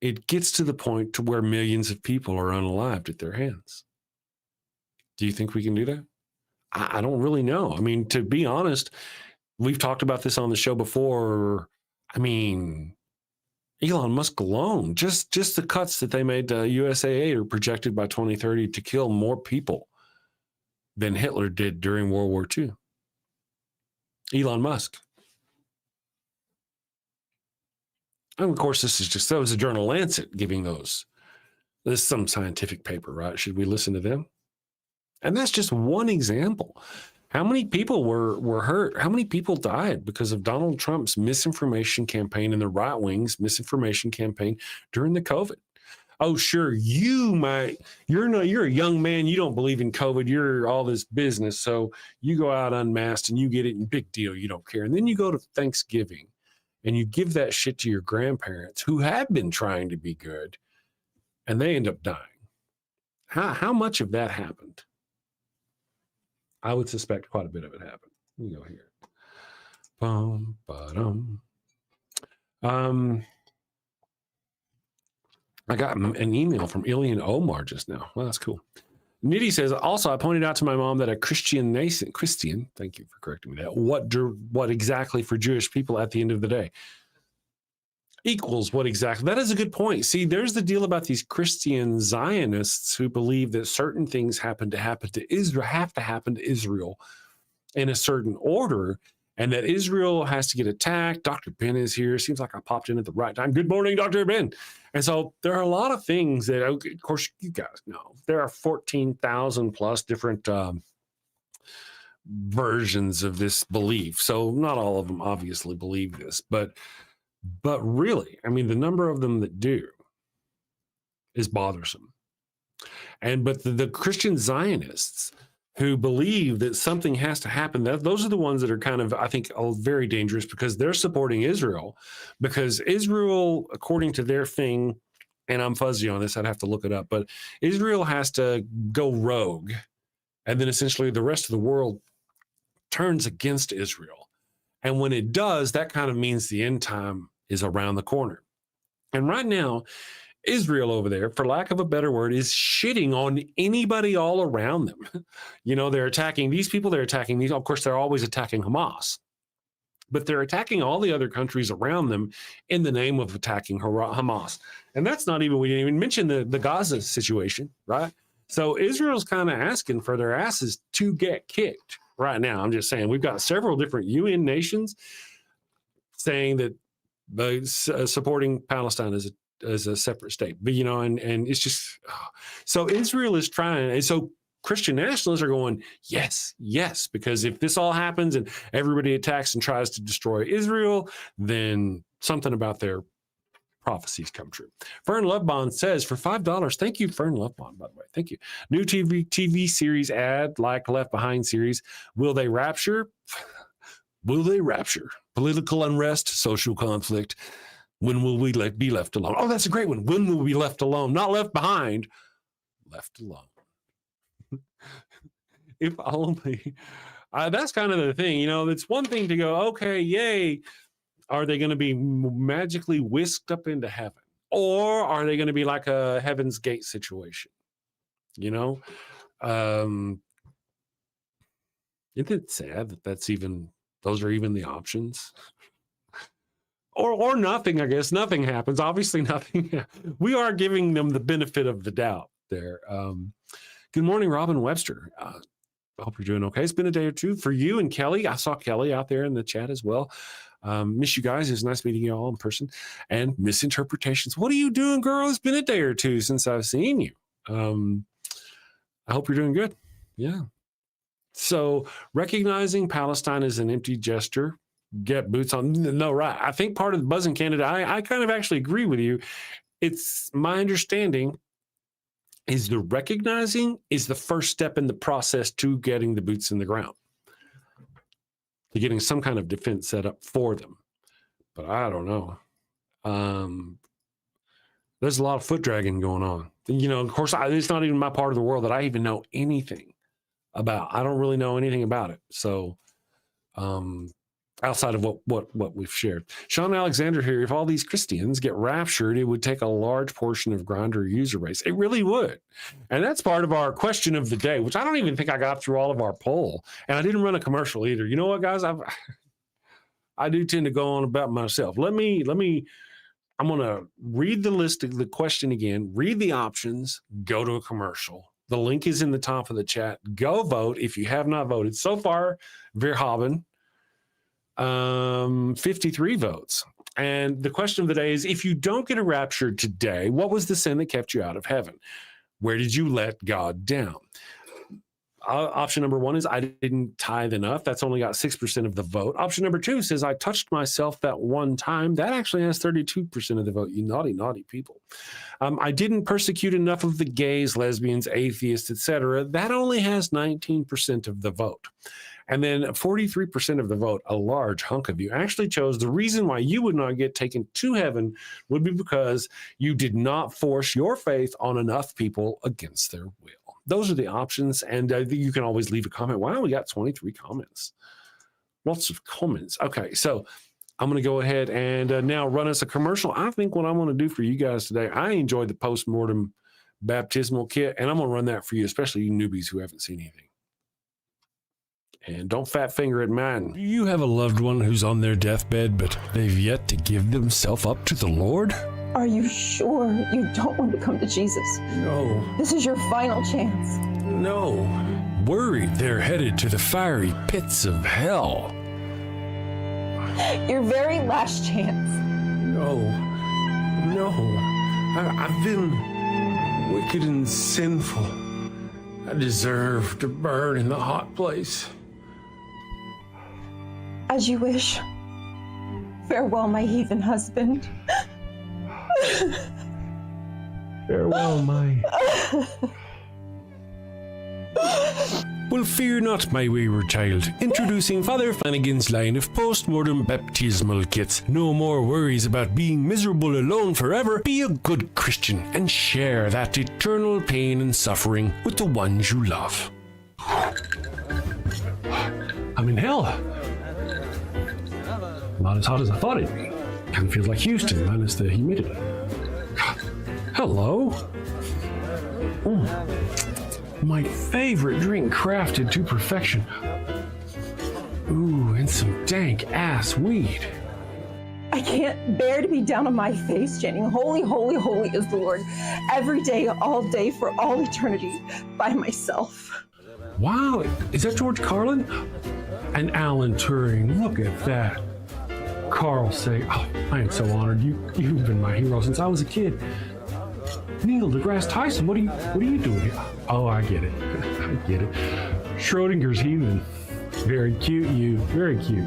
it gets to the point to where millions of people are unalived at their hands. Do you think we can do that? I don't really know. I mean, to be honest, we've talked about this on the show before. I mean, Elon Musk alone, just the cuts that they made to USAA are projected by 2030 to kill more people than Hitler did during World War II. Elon Musk. And of course, that was the journal Lancet giving those. This is some scientific paper, right? Should we listen to them? And that's just one example. How many people were hurt? How many people died because of Donald Trump's misinformation campaign and the right wing's misinformation campaign during the COVID? Oh, sure, you're a young man, you don't believe in COVID, you're all this business, so you go out unmasked and you get it, and big deal, you don't care. And then you go to Thanksgiving and you give that shit to your grandparents who have been trying to be good, and they end up dying. How much of that happened? I would suspect quite a bit of it happened. Let me go here. I got an email from Ilian Omar just now. Well, that's cool. Nitty says, also, I pointed out to my mom that a Christian, thank you for correcting me that, what exactly for Jewish people at the end of the day equals what exactly? That is a good point. See, there's the deal about these Christian Zionists who believe that certain things have to happen to Israel in a certain order, and that Israel has to get attacked. Dr. Ben is here. Seems like I popped in at the right time. Good morning, Dr. Ben. And so there are a lot of things that, of course, you guys know. There are 14,000 plus different versions of this belief. So not all of them obviously believe this, but really, I mean, the number of them that do is bothersome. But the Christian Zionists who believe that something has to happen, those are the ones that are kind of, I think, very dangerous, because they're supporting Israel, because Israel, according to their thing, and I'm fuzzy on this, I'd have to look it up, but Israel has to go rogue, and then essentially the rest of the world turns against Israel. And when it does, that kind of means the end time is around the corner. And right now, Israel over there, for lack of a better word, is shitting on anybody all around them. You know, they're attacking these people, they're attacking these. Of course, they're always attacking Hamas, but they're attacking all the other countries around them in the name of attacking Hamas. And that's not even, we didn't even mention the Gaza situation, right? So Israel's kind of asking for their asses to get kicked right now. I'm just saying, we've got several different UN nations saying that supporting Palestine as a separate state, but you know, and it's just, so Israel is trying, and so Christian nationalists are going, yes, because if this all happens and everybody attacks and tries to destroy Israel, then something about their prophecies come true. Fern Lovebond says, for $5, thank you, Fern Lovebond, by the way, thank you. New TV series ad, like Left Behind series. Will they rapture? Will they rapture? Political unrest, social conflict. When will we be left alone? Oh, that's a great one. When will we be left alone? Not left behind, left alone. If only. That's kind of the thing. You know, it's one thing to go, okay, yay. Are they going to be magically whisked up into heaven? Or are they going to be like a Heaven's Gate situation? You know? Isn't it sad that those are even the options? Or nothing, I guess. Nothing happens. Obviously, nothing. We are giving them the benefit of the doubt there. Good morning, Robin Webster. I hope you're doing okay. It's been a day or two for you and Kelly. I saw Kelly out there in the chat as well. Miss you guys. It's nice meeting you all in person. And misinterpretations. What are you doing, girl? It's been a day or two since I've seen you. I hope you're doing good. Yeah. So recognizing Palestine as an empty gesture, get boots on. No, right. I think part of the buzzing candidate, I kind of actually agree with you. It's my understanding is the recognizing is the first step in the process to getting the boots in the ground, to getting some kind of defense set up for them. But I don't know. There's a lot of foot dragging going on. You know, of course, it's not even my part of the world that I even know anything about. I don't really know anything about it. So outside of what we've shared. Sean Alexander here, if all these Christians get raptured, it would take a large portion of Grindr user base. It really would. And that's part of our question of the day, which I don't even think I got through all of our poll. And I didn't run a commercial either. You know what, guys? I do tend to go on about myself. I'm going to read the list of the question again, read the options, go to a commercial. The link is in the top of the chat. Go vote if you have not voted. So far, Verhoeven, 53 votes. And the question of the day is, if you don't get a rapture today, what was the sin that kept you out of heaven? Where did you let God down? Option number 1 is I didn't tithe enough. That's only got 6% of the vote. Option number 2 says I touched myself that one time. That actually has 32% of the vote. You naughty, naughty people. I didn't persecute enough of the gays, lesbians, atheists, etc. That only has 19% of the vote. And then 43% of the vote, a large hunk of you, actually chose the reason why you would not get taken to heaven would be because you did not force your faith on enough people against their will. Those are the options, and you can always leave a comment. Wow, we got 23 comments. Lots of comments. Okay, so I'm going to go ahead and now run us a commercial. I think what I want to do for you guys today, I enjoyed the post-mortem baptismal kit, and I'm going to run that for you, especially you newbies who haven't seen anything. And don't fat finger at mine. Do you have a loved one who's on their deathbed, but they've yet to give themselves up to the Lord? Are you sure you don't want to come to Jesus? No. This is your final chance. No. Worried they're headed to the fiery pits of hell. Your very last chance. No. I've been wicked and sinful. I deserve to burn in the hot place. As you wish. Farewell, my heathen husband. Farewell, my... Well, fear not, my wayward child. Introducing Father Flanagan's line of post-mortem baptismal kits. No more worries about being miserable alone forever. Be a good Christian and share that eternal pain and suffering with the ones you love. I'm in hell. Not as hot as I thought it'd be. Kind of feels like Houston, minus the humidity. Hello. My favorite drink crafted to perfection. Ooh, and some dank ass weed. I can't bear to be down on my face chanting, holy, holy, holy is the Lord, every day, all day, for all eternity, by myself. Wow, is that George Carlin? And Alan Turing, look at that. Carl say, oh, I am so honored. You've been my hero since I was a kid. Neil deGrasse Tyson, what are you doing here? Oh, I get it. I get it. Schrodinger's heathen. Very cute, you. Very cute.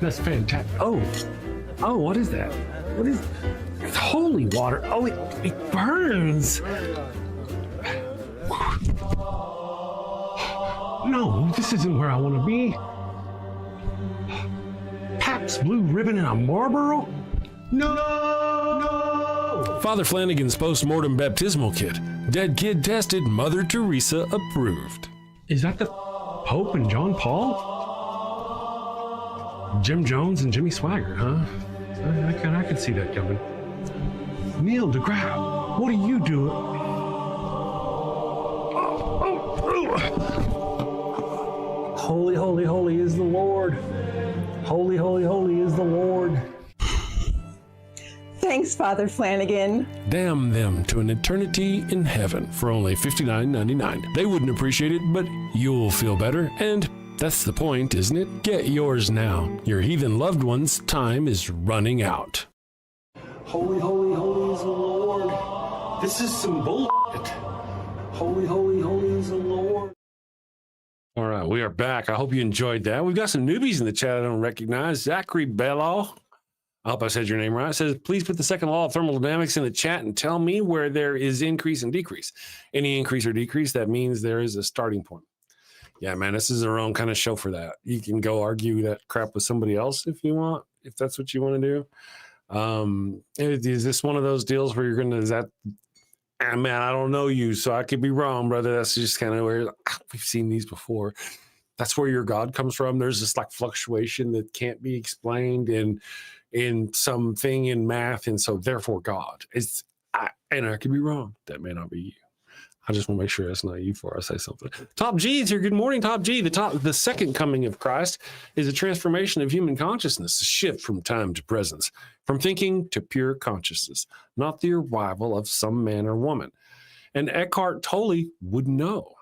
That's fantastic. Oh, what is that? What is? It's holy water. Oh, it burns. No, this isn't where I want to be. Pabst Blue Ribbon and a Marlboro? No! Father Flanagan's post-mortem baptismal kit. Dead kid tested, Mother Teresa approved. Is that the Pope and John Paul? Jim Jones and Jimmy Swaggart, huh? I could see that coming. Neil deGrasse, what are you doing? Holy, holy, holy is the Lord. Holy, holy, holy is the Lord. Thanks, Father Flanagan. Damn them to an eternity in heaven for only $59.99. They wouldn't appreciate it, but you'll feel better, and that's the point, isn't it? Get yours now. Your heathen loved one's time is running out. Holy, holy, holy is the Lord. This is some bullshit. Holy, holy, holy is the Lord. All right, we are back. I hope you enjoyed that. We've got some newbies in the chat I don't recognize. Zachary Bello, I hope I said your name right. It says, please put the second law of thermodynamics in the chat and tell me where there is increase and decrease. Any increase or decrease, that means there is a starting point. Yeah, man, this is our own kind of show for that. You can go argue that crap with somebody else if you want, if that's what you want to do. Is this one of those deals where you're going to, man, I don't know you, so I could be wrong, brother. That's just kind of where we've seen these before. That's where your God comes from. There's this like fluctuation that can't be explained in something in math, and so therefore God. And I could be wrong. That may not be you. I just want to make sure that's not you before I say something. Top G is here. Good morning, Top G. The second coming of Christ is a transformation of human consciousness, a shift from time to presence, from thinking to pure consciousness, not the arrival of some man or woman. And Eckhart Tolle would know,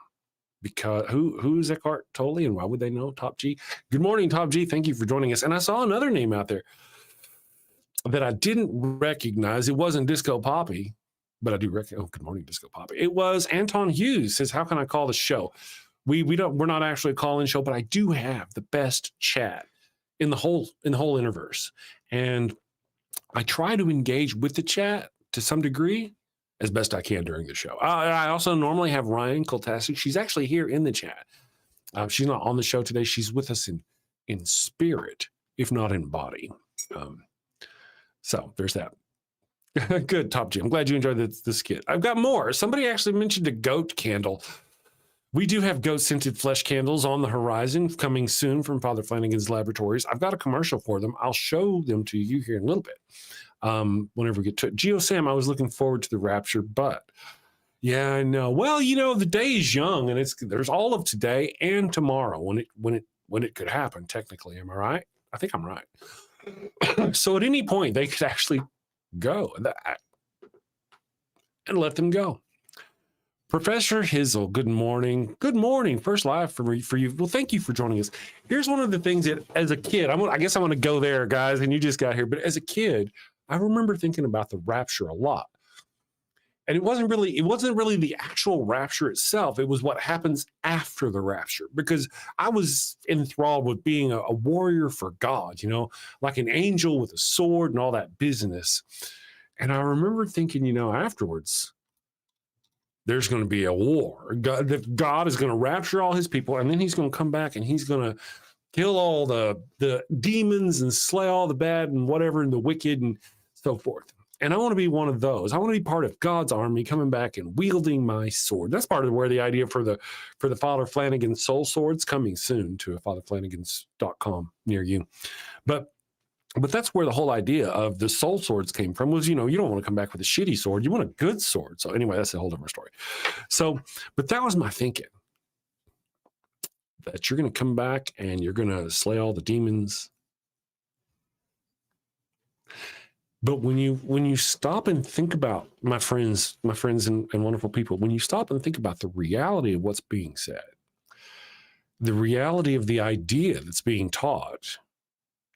because who's Eckhart Tolle and why would they know? Top G. Good morning, Top G. Thank you for joining us. And I saw another name out there that I didn't recognize. It wasn't Disco Poppy, but I do recognize. Oh, good morning, Disco Poppy. It was Anton Hughes. Says, how can I call the show? We're not actually a call-in show, but I do have the best chat in the whole universe, and I try to engage with the chat to some degree as best I can during the show. I also normally have Ryan Koltasik. She's actually here in the chat. She's not on the show today. She's with us in spirit, if not in body. So there's that. Good, Top G. I'm glad you enjoyed the skit. I've got more. Somebody actually mentioned a goat candle. We do have goat-scented flesh candles on the horizon coming soon from Father Flanagan's Laboratories. I've got a commercial for them. I'll show them to you here in a little bit whenever we get to it. Geo Sam, I was looking forward to the rapture, but yeah, I know. Well, the day is young, and there's all of today and tomorrow when it could happen. Technically, am I right? I think I'm right. So at any point they could actually go and let them go. Professor Hizzle, good morning. Good morning. First live for you. Well, thank you for joining us. Here's one of the things that as a kid, I guess I want to go there, guys, and you just got here. But as a kid, I remember thinking about the rapture a lot. And it wasn't really the actual rapture itself. It was what happens after the rapture, because I was enthralled with being a warrior for God, like an angel with a sword and all that business. And I remember thinking, afterwards, there's going to be a war. God is going to rapture all his people, and then he's going to come back and he's going to kill all the demons and slay all the bad and whatever and the wicked and so forth. And I want to be one of those. I want to be part of God's army coming back and wielding my sword. That's part of where the idea for the Father Flanagan soul sword's coming soon to a fatherflanagans.com near you. But that's where the whole idea of the soul swords came from was, you don't want to come back with a shitty sword. You want a good sword. So anyway, that's a whole different story. So, but that was my thinking, that you're going to come back and you're going to slay all the demons. But when you stop and think about, my friends and wonderful people, when you stop and think about the reality of what's being said, the reality of the idea that's being taught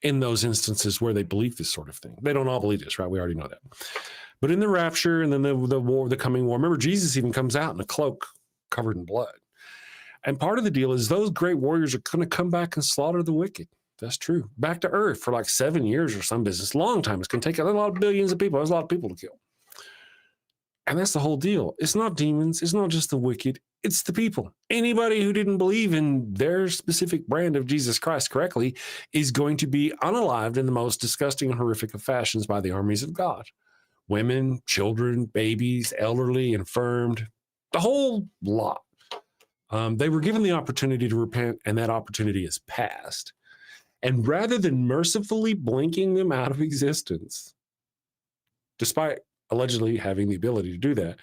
in those instances where they believe this sort of thing. They don't all believe this, right? We already know that. But in the rapture and then the war, the coming war, remember Jesus even comes out in a cloak covered in blood. And part of the deal is those great warriors are going to come back and slaughter the wicked. That's true. Back to earth for like 7 years or some business. Long time. It's going to take a lot of billions of people. There's a lot of people to kill. And that's the whole deal. It's not demons. It's not just the wicked. It's the people. Anybody who didn't believe in their specific brand of Jesus Christ correctly is going to be unalived in the most disgusting and horrific of fashions by the armies of God. Women, children, babies, elderly, infirmed, the whole lot. They were given the opportunity to repent, and that opportunity is past. And rather than mercifully blinking them out of existence, despite allegedly having the ability to do that,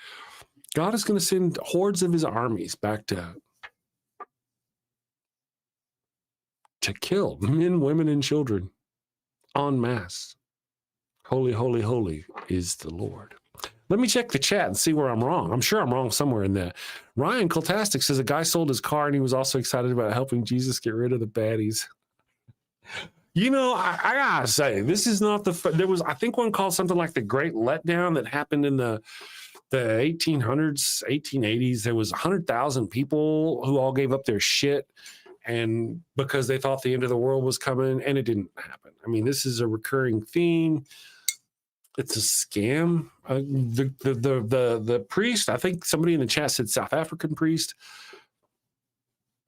God is going to send hordes of his armies back to kill men, women, and children en masse. Holy, holy, holy is the Lord. Let me check the chat and see where I'm wrong. I'm sure I'm wrong somewhere in that. Ryan Koltastic says a guy sold his car and he was also excited about helping Jesus get rid of the baddies. I gotta say, this is not there was, I think, one called something like the Great Letdown that happened in the 1800s, 1880s. There was 100,000 people who all gave up their shit, and because they thought the end of the world was coming, and it didn't happen. I mean, this is a recurring theme. It's a scam. The priest, I think somebody in the chat said South African priest,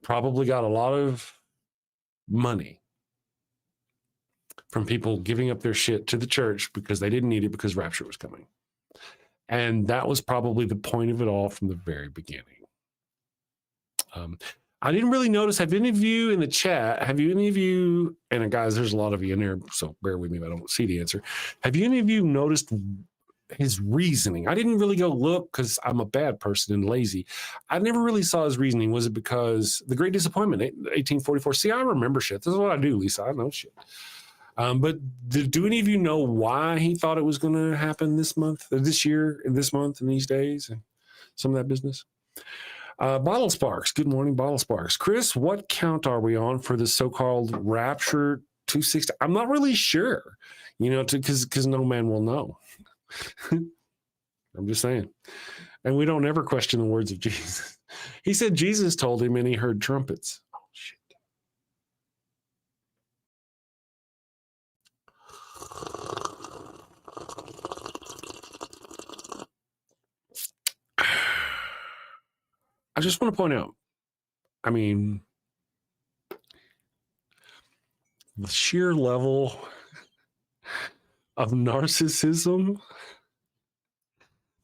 probably got a lot of money from people giving up their shit to the church because they didn't need it because rapture was coming. And that was probably the point of it all from the very beginning. I didn't really notice, have any of you in the chat, and guys, there's a lot of you in there, so bear with me if I don't see the answer. Have you any of you noticed his reasoning? I didn't really go look because I'm a bad person and lazy. I never really saw his reasoning. Was it because the Great Disappointment, 1844? See, I remember shit. This is what I do, Lisa. I know shit. But do any of you know why he thought it was going to happen this month, this year, and this month, and these days, and some of that business? Bottle Sparks. Good morning, Bottle Sparks. Chris, what count are we on for the so-called Rapture 260? I'm not really sure, because no man will know. I'm just saying. And we don't ever question the words of Jesus. He said Jesus told him and he heard trumpets. Oh, shit. I just want to point out, the sheer level of narcissism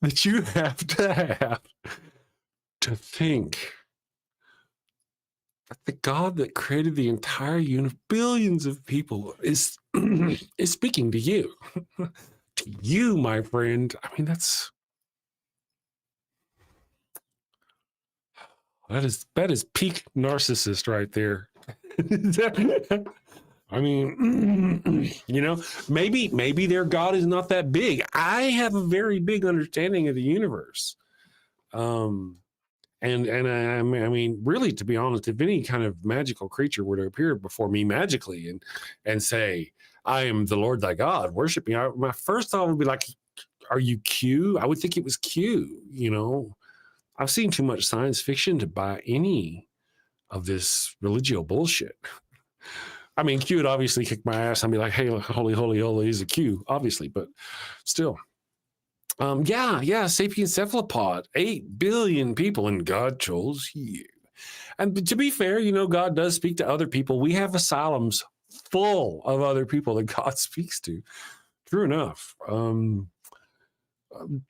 that you have to think that the God that created the entire universe, billions of people, is speaking to you. To you, my friend. That is peak narcissist right there. Maybe their God is not that big. I have a very big understanding of the universe. Really, to be honest, if any kind of magical creature were to appear before me magically and say, I am the Lord thy God, worship me, my first thought would be like, are you Q? I would think it was Q, I've seen too much science fiction to buy any of this religio bullshit. Q would obviously kick my ass and be like, hey, holy, holy, holy is a Q, obviously, but still. Sapien cephalopod, 8 billion people, and God chose you. And to be fair, God does speak to other people. We have asylums full of other people that God speaks to. True enough.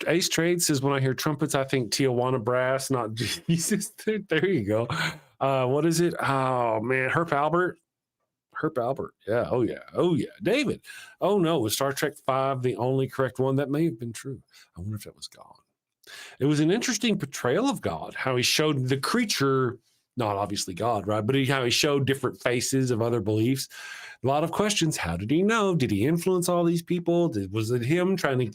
Ace Trade says, when I hear trumpets, I think Tijuana brass, not Jesus. There you go. What is it? Oh, man. Herp Albert. Yeah. Oh, yeah. David. Oh, no. Was Star Trek V the only correct one? That may have been true. I wonder if that was God. It was an interesting portrayal of God, how he showed the creature, not obviously God, right? But how he showed different faces of other beliefs. A lot of questions. How did he know? Did he influence all these people? Was it him trying to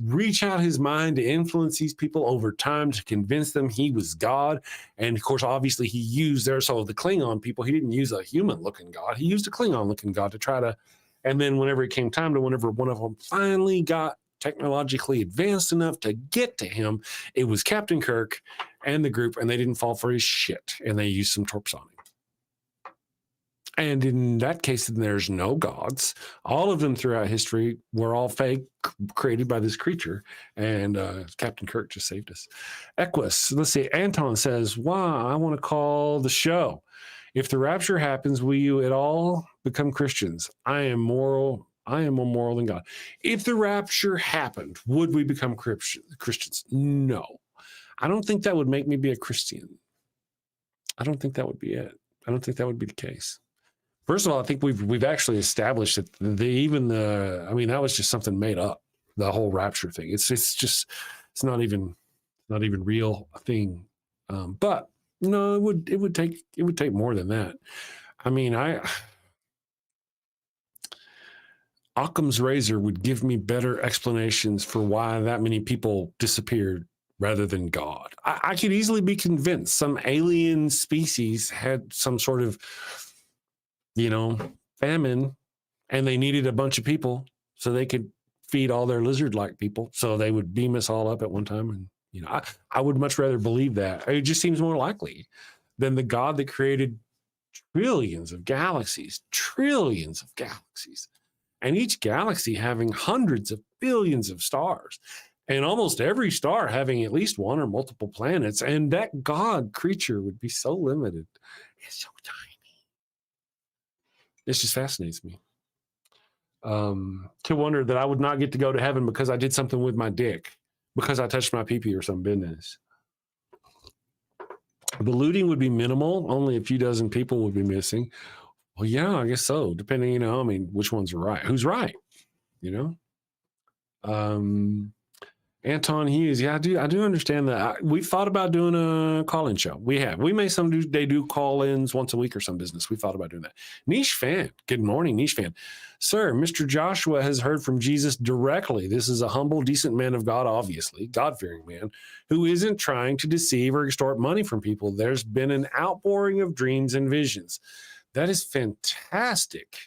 reach out his mind to influence these people over time to convince them he was God? And of course, obviously he used the Klingon people. He didn't use a human looking God. He used a Klingon looking God to try to, and then whenever it came time to, whenever one of them finally got technologically advanced enough to get to him, it was Captain Kirk and the group, and they didn't fall for his shit, and they used some torps on him. And in that case, there's no gods. All of them throughout history were all fake, created by this creature. And Captain Kirk just saved us. Equus, let's see. Anton says, wow, I want to call the show. If the rapture happens, will you at all become Christians? I am more moral than God. If the rapture happened, would we become Christians? No. I don't think that would make me be a Christian. I don't think that would be it. I don't think that would be the case. First of all, I think we've actually established that that was just something made up. The whole rapture thing. It's not even real thing. But no, it would take more than that. Occam's razor would give me better explanations for why that many people disappeared rather than God. I could easily be convinced some alien species had some sort of famine, and they needed a bunch of people so they could feed all their lizard-like people. So they would beam us all up at one time. And, I would much rather believe that. It just seems more likely than the God that created trillions of galaxies, and each galaxy having hundreds of billions of stars, and almost every star having at least one or multiple planets. And that God creature would be so limited. It's so tiny. It just fascinates me. To wonder that I would not get to go to heaven because I did something with my dick. because I touched my pee-pee or some business. The looting would be minimal. Only a few dozen people would be missing. Well, yeah, I guess so. Depending, I mean, which ones are right? Who's right? Anton Hughes. Yeah, I do understand that. We've thought about doing a call-in show. We have. We may they do call-ins once a week or some business. We thought about doing that. Niche fan. Good morning, Niche fan. Sir, Mr. Joshua has heard from Jesus directly. This is a humble, decent man of God, obviously, God-fearing man, who isn't trying to deceive or extort money from people. There's been an outpouring of dreams and visions. That is fantastic.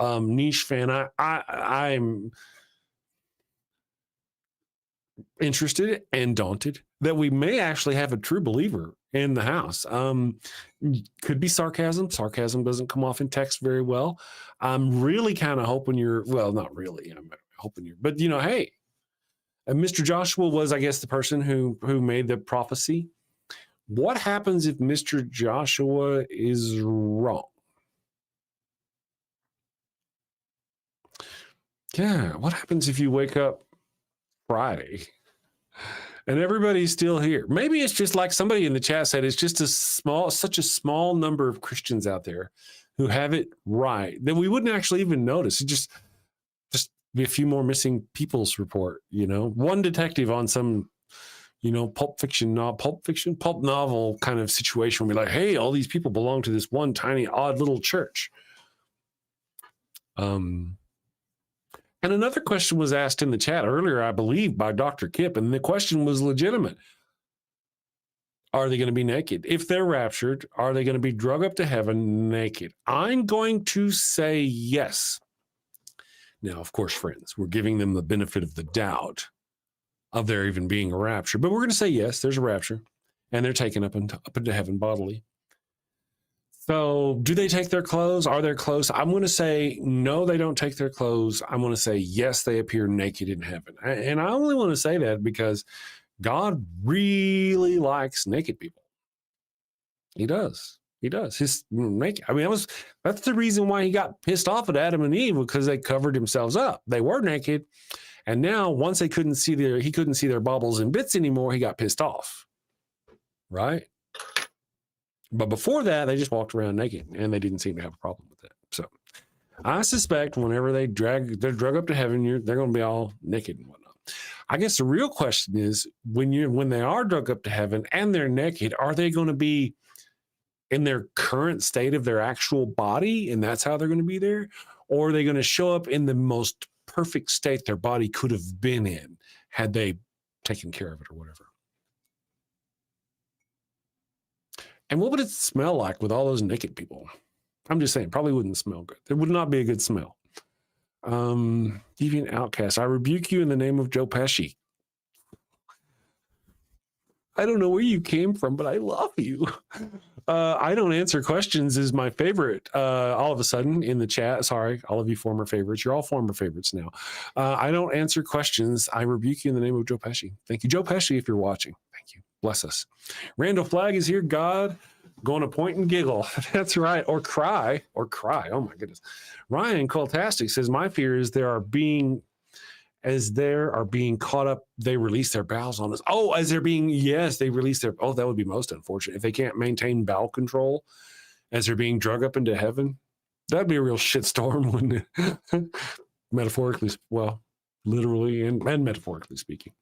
Niche fan. I'm interested and daunted that we may actually have a true believer in the house. Could be sarcasm. Sarcasm doesn't come off in text very well. I'm really kind of hoping not really. I'm hoping but hey, Mr. Joshua was, I guess, the person who made the prophecy. What happens if Mr. Joshua is wrong? Yeah, what happens if you wake up Friday and everybody's still here? Maybe it's just like somebody in the chat said, it's just such a small number of Christians out there who have it right that we wouldn't actually even notice. It just be a few more missing people's report, one detective on some, pulp novel kind of situation where we're like, hey, all these people belong to this one tiny odd little church. And another question was asked in the chat earlier, I believe, by Dr. Kip, and the question was legitimate. Are they going to be naked? If they're raptured, are they going to be drug up to heaven naked? I'm going to say yes. Now, of course, friends, we're giving them the benefit of the doubt of there even being a rapture, but we're going to say yes, there's a rapture, and they're taken up into heaven bodily. So do they take their clothes? Are their clothes? I'm going to say, no, they don't take their clothes. I'm going to say, yes, they appear naked in heaven. And I only want to say that because God really likes naked people. He does. He does. His naked. I mean, that's the reason why he got pissed off at Adam and Eve, because they covered themselves up. They were naked. And now once he couldn't see their baubles and bits anymore, he got pissed off. Right? But before that, they just walked around naked, and they didn't seem to have a problem with that. So I suspect whenever they're drug up to heaven, they're going to be all naked and whatnot. I guess the real question is, when they are drug up to heaven and they're naked, are they going to be in their current state of their actual body, and that's how they're going to be there? Or are they going to show up in the most perfect state their body could have been in had they taken care of it or whatever? And what would it smell like with all those naked people? I'm just saying, probably wouldn't smell good. It would not be a good smell. Deviant outcast, I rebuke you in the name of Joe Pesci. I don't know where you came from, but I love you. I don't answer questions is my favorite. All of a sudden in the chat, sorry, all of you former favorites. You're all former favorites now. I don't answer questions. I rebuke you in the name of Joe Pesci. Thank you, Joe Pesci, if you're watching. Thank you. Bless us. Randall Flagg is here. God, going to point and giggle. That's right. Or cry. Oh my goodness. Ryan Coltastic says, my fear is they are being caught up, they release their bowels on us. Oh, they release their, that would be most unfortunate. If they can't maintain bowel control as they're being drug up into heaven, that'd be a real shitstorm, wouldn't it? Metaphorically, well, literally and metaphorically speaking.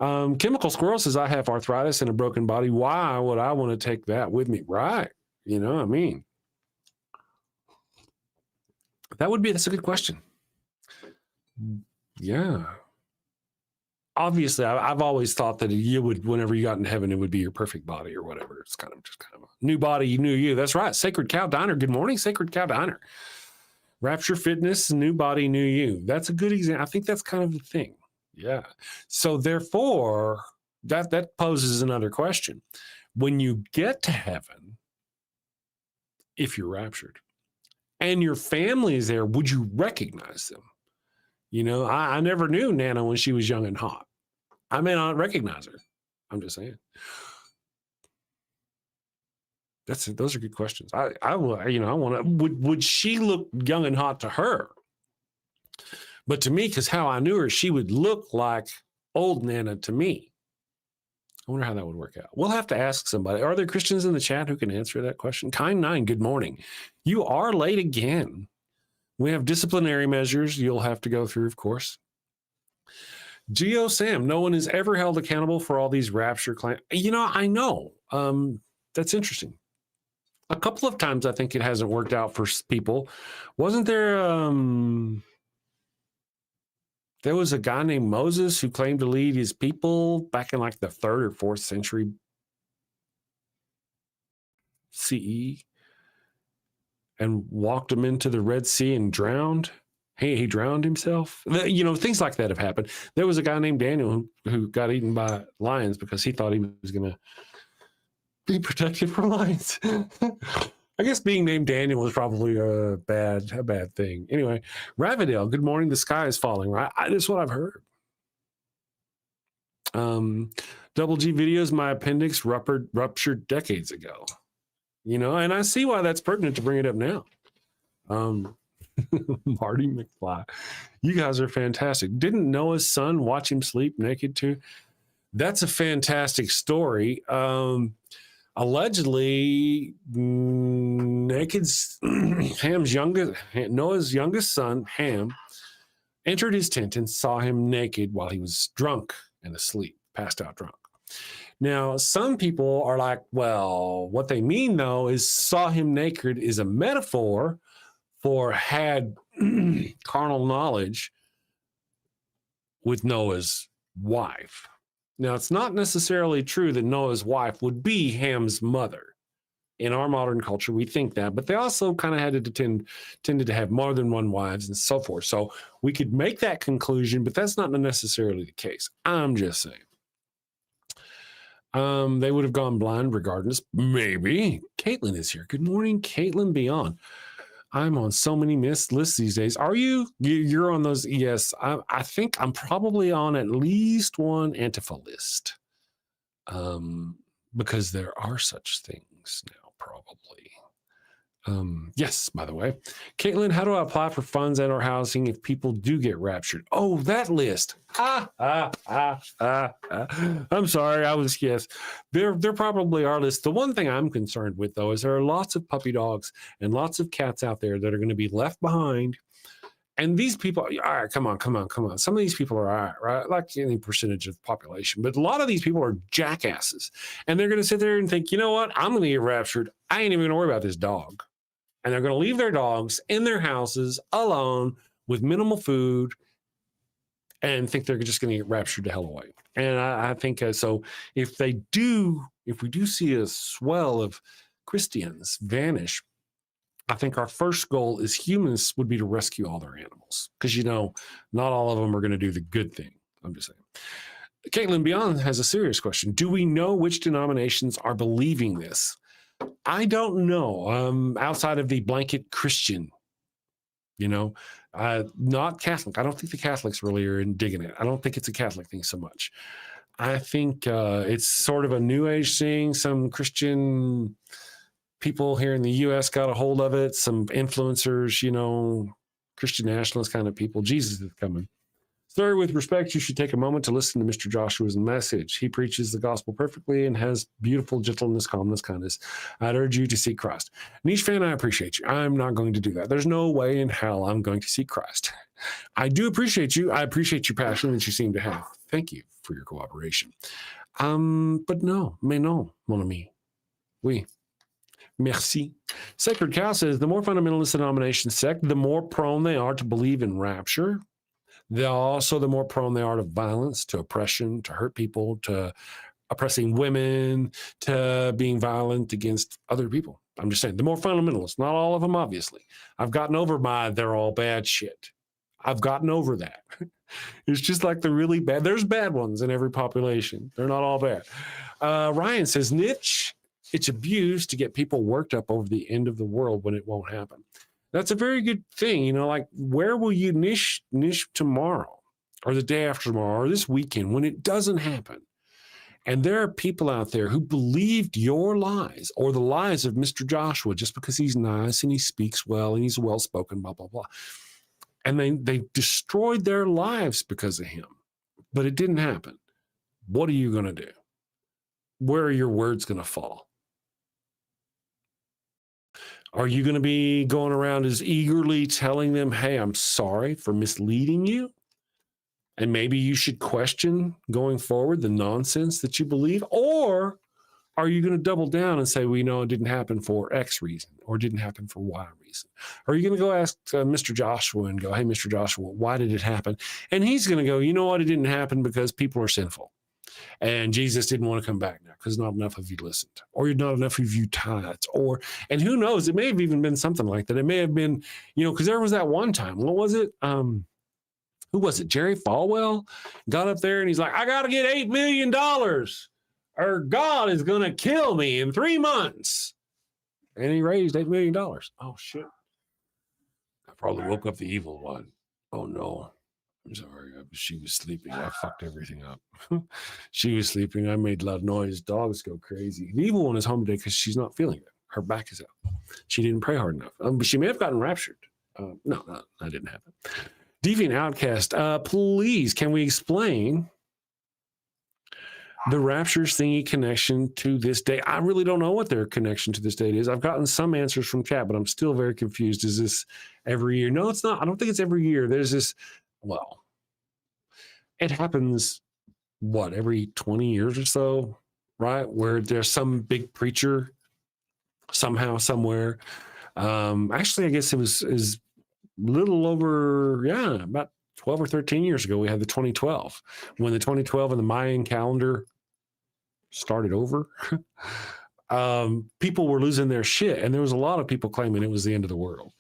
Chemical Squirrel says, I have arthritis and a broken body. Why would I want to take that with me? Right. You know what I mean? That's a good question. Yeah. Obviously, I've always thought that you would, whenever you got in heaven, it would be your perfect body or whatever. It's kind of a new body, new you. That's right. Sacred Cow Diner. Good morning, Sacred Cow Diner. Rapture Fitness, new body, new you. That's a good example. I think that's kind of the thing. Yeah. So therefore, that poses another question. When you get to heaven, if you're raptured, and your family is there, would you recognize them? You know, I never knew Nana when she was young and hot. I may not recognize her. I'm just saying. Those are good questions. I want to. Would she look young and hot to her? But to me, because how I knew her, she would look like old Nana to me. I wonder how that would work out. We'll have to ask somebody. Are there Christians in the chat who can answer that question? Kind9, good morning. You are late again. We have disciplinary measures you'll have to go through, of course. Geo Sam, no one is ever held accountable for all these rapture claims. You know, I know. That's interesting. A couple of times I think it hasn't worked out for people. Wasn't there... there was a guy named Moses who claimed to lead his people back in like the 3rd or 4th century CE and walked them into the Red Sea and drowned. Hey, he drowned himself. You know, things like that have happened. There was a guy named Daniel who got eaten by lions because he thought he was going to be protected from lions. I guess being named Daniel was probably a bad thing. Anyway, Ravadale, good morning. The sky is falling, right? That's what I've heard. Double G videos, my appendix ruptured decades ago. You know, and I see why that's pertinent to bring it up now. Marty McFly, you guys are fantastic. Didn't Noah's son watch him sleep naked too? That's a fantastic story. Allegedly, Noah's youngest son, Ham, entered his tent and saw him naked while he was drunk and asleep, passed out drunk. Now, some people are like, well, what they mean, though, is saw him naked is a metaphor for had carnal knowledge with Noah's wife. Now, it's not necessarily true that Noah's wife would be Ham's mother. In our modern culture, we think that, but they also kind of had to tended to have more than one wives and so forth. So we could make that conclusion, but that's not necessarily the case. I'm just saying. They would have gone blind regardless. Maybe. Caitlin is here. Good morning, Caitlin Beyond. I'm on so many lists these days. Are you? You're on those? Yes. I think I'm probably on at least one Antifa list. Because there are such things now, probably. Yes, by the way. Caitlin, how do I apply for funds and or housing if people do get raptured? Oh, that list. I'm sorry. Yes. There probably are lists. The one thing I'm concerned with, though, is there are lots of puppy dogs and lots of cats out there that are going to be left behind. And these people, all right, come on. Some of these people are all right? Like any percentage of population. But a lot of these people are jackasses. And they're going to sit there and think, you know what? I'm going to get raptured. I ain't even going to worry about this dog. And they're going to leave their dogs in their houses alone with minimal food and think they're just going to get raptured to hell away. And I think so if we do see a swell of Christians vanish, I think our first goal as humans would be to rescue all their animals. Because, you know, not all of them are going to do the good thing. I'm just saying. Caitlin Beyond has a serious question. Do we know which denominations are believing this? I don't know. Outside of the blanket Christian, you know, not Catholic. I don't think the Catholics really are digging it. I don't think it's a Catholic thing so much. I think it's sort of a new age thing. Some Christian people here in the U.S. got a hold of it. Some influencers, you know, Christian nationalist kind of people. Jesus is coming. Sir, with respect, you should take a moment to listen to Mr. Joshua's message. He preaches the gospel perfectly and has beautiful gentleness, calmness, kindness. I'd urge you to seek Christ. Niche fan, I appreciate you. I'm not going to do that. There's no way in hell I'm going to seek Christ. I do appreciate you. I appreciate your passion that you seem to have. Thank you for your cooperation. But no, mais non, mon ami. Oui. Merci. Sacred Cow says, the more fundamentalist denominations sect, the more prone they are to believe in rapture. They're also the more prone they are to violence, to oppression, to hurt people, to oppressing women, to being violent against other people. I'm just saying, the more fundamentalists, not all of them, obviously. I've gotten over they're all bad shit. I've gotten over that. It's just like the really bad. There's bad ones in every population. They're not all bad. Ryan says, niche, it's abused to get people worked up over the end of the world when it won't happen. That's a very good thing. You know, like, where will you niche tomorrow or the day after tomorrow or this weekend when it doesn't happen? And there are people out there who believed your lies or the lies of Mr. Joshua just because he's nice and he speaks well and he's well-spoken, blah, blah, blah. And they destroyed their lives because of him. but it didn't happen. What are you going to do? Where are your words going to fall? Are you going to be going around as eagerly telling them, hey, I'm sorry for misleading you? And maybe you should question going forward the nonsense that you believe? Or are you going to double down and say, well, you know, it didn't happen for X reason or it didn't happen for Y reason? Are you going to go ask Mr. Joshua and go, hey, Mr. Joshua, why did it happen? And he's going to go, you know what? It didn't happen because people are sinful. And Jesus didn't want to come back now because not enough of you listened, or not enough of you tithed, and who knows, it may have even been something like that. It may have been, you know, because there was that one time, what was it? Who was it? Jerry Falwell got up there and he's like, I got to get $8 million or God is going to kill me in 3 months. And he raised $8 million. Oh, shit. I probably woke up the evil one. Oh, no. I'm sorry. She was sleeping. I fucked everything up. She was sleeping. I made loud noise. Dogs go crazy. The evil one is home today because she's not feeling it. Her back is out. She didn't pray hard enough. But she may have gotten raptured. No, that didn't happen. Deviant Outcast, please, can we explain the Rapture's thingy connection to this day? I really don't know what their connection to this date is. I've gotten some answers from chat, but I'm still very confused. Is this every year? No, it's not. I don't think it's every year. There's this, well, it happens, what, every 20 years or so, right? Where there's some big preacher somehow, somewhere. Actually, I guess it was little over, about 12 or 13 years ago, we had the 2012, when the 2012 and the Mayan calendar started over. People were losing their shit, and there was a lot of people claiming it was the end of the world.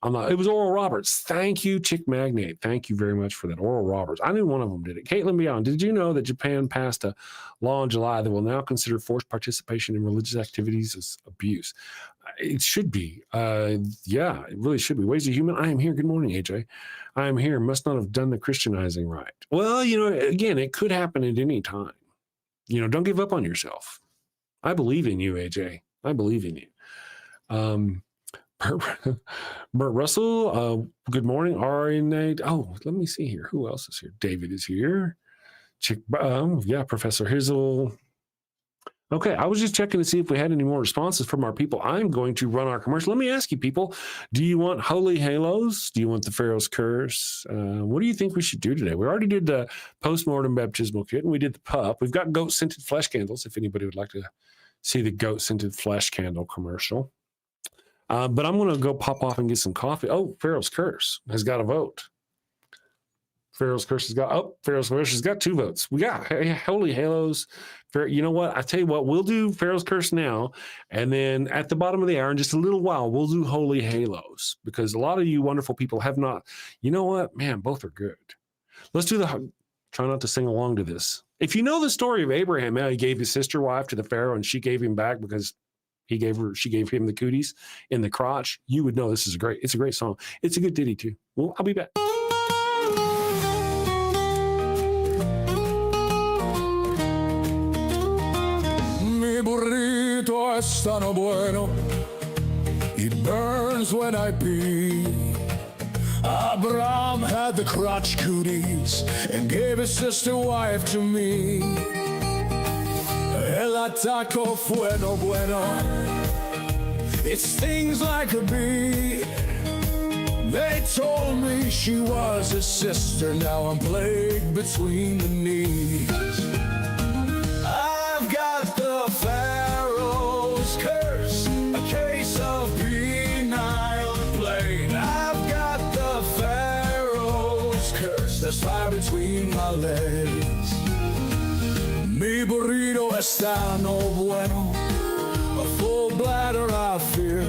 It was Oral Roberts. Thank you, Chick Magnate. Thank you very much for that. Oral Roberts. I knew one of them did it. Caitlin Beyond, did you know that Japan passed a law in July that will now consider forced participation in religious activities as abuse? It should be. Yeah, it really should be. Ways of Human. I am here. Good morning, AJ. I am here. Must not have done the Christianizing right. Well, you know, again, it could happen at any time. You know, don't give up on yourself. I believe in you, AJ. I believe in you. Bert Russell, good morning. RNA. Oh, let me see here. Who else is here? David is here. Professor Hizzle. Okay, I was just checking to see if we had any more responses from our people. I'm going to run our commercial. Let me ask you, people, do you want holy halos? Do you want the Pharaoh's curse? What do you think we should do today? We already did the postmortem baptismal kit, and we did the pup. We've got goat-scented flesh candles, if anybody would like to see the goat-scented flesh candle commercial. But I'm going to go pop off and get some coffee. Oh, Pharaoh's curse has got a vote. Pharaoh's curse has got 2 votes. We got holy halos. You know what? I tell you what, we'll do Pharaoh's curse now. And then at the bottom of the hour, in just a little while, we'll do holy halos, because a lot of you wonderful people have not. You know what? Man, both are good. Let's do try not to sing along to this. If you know the story of Abraham, how he gave his sister wife to the Pharaoh and she gave him back because she gave him the cooties in the crotch, you would know it's a great song. It's a good ditty too. Well, I'll be back. Mi burrito es tan bueno, it burns when I pee. Abraham had the crotch cooties and gave his sister wife to me. El ataco bueno, it stings like a bee. They told me she was his sister, now I'm plagued between the knees. I've got the Pharaoh's curse, a case of penile plague. I've got the Pharaoh's curse, there's fire between my legs. Mi burrito está no bueno, a full bladder I fear.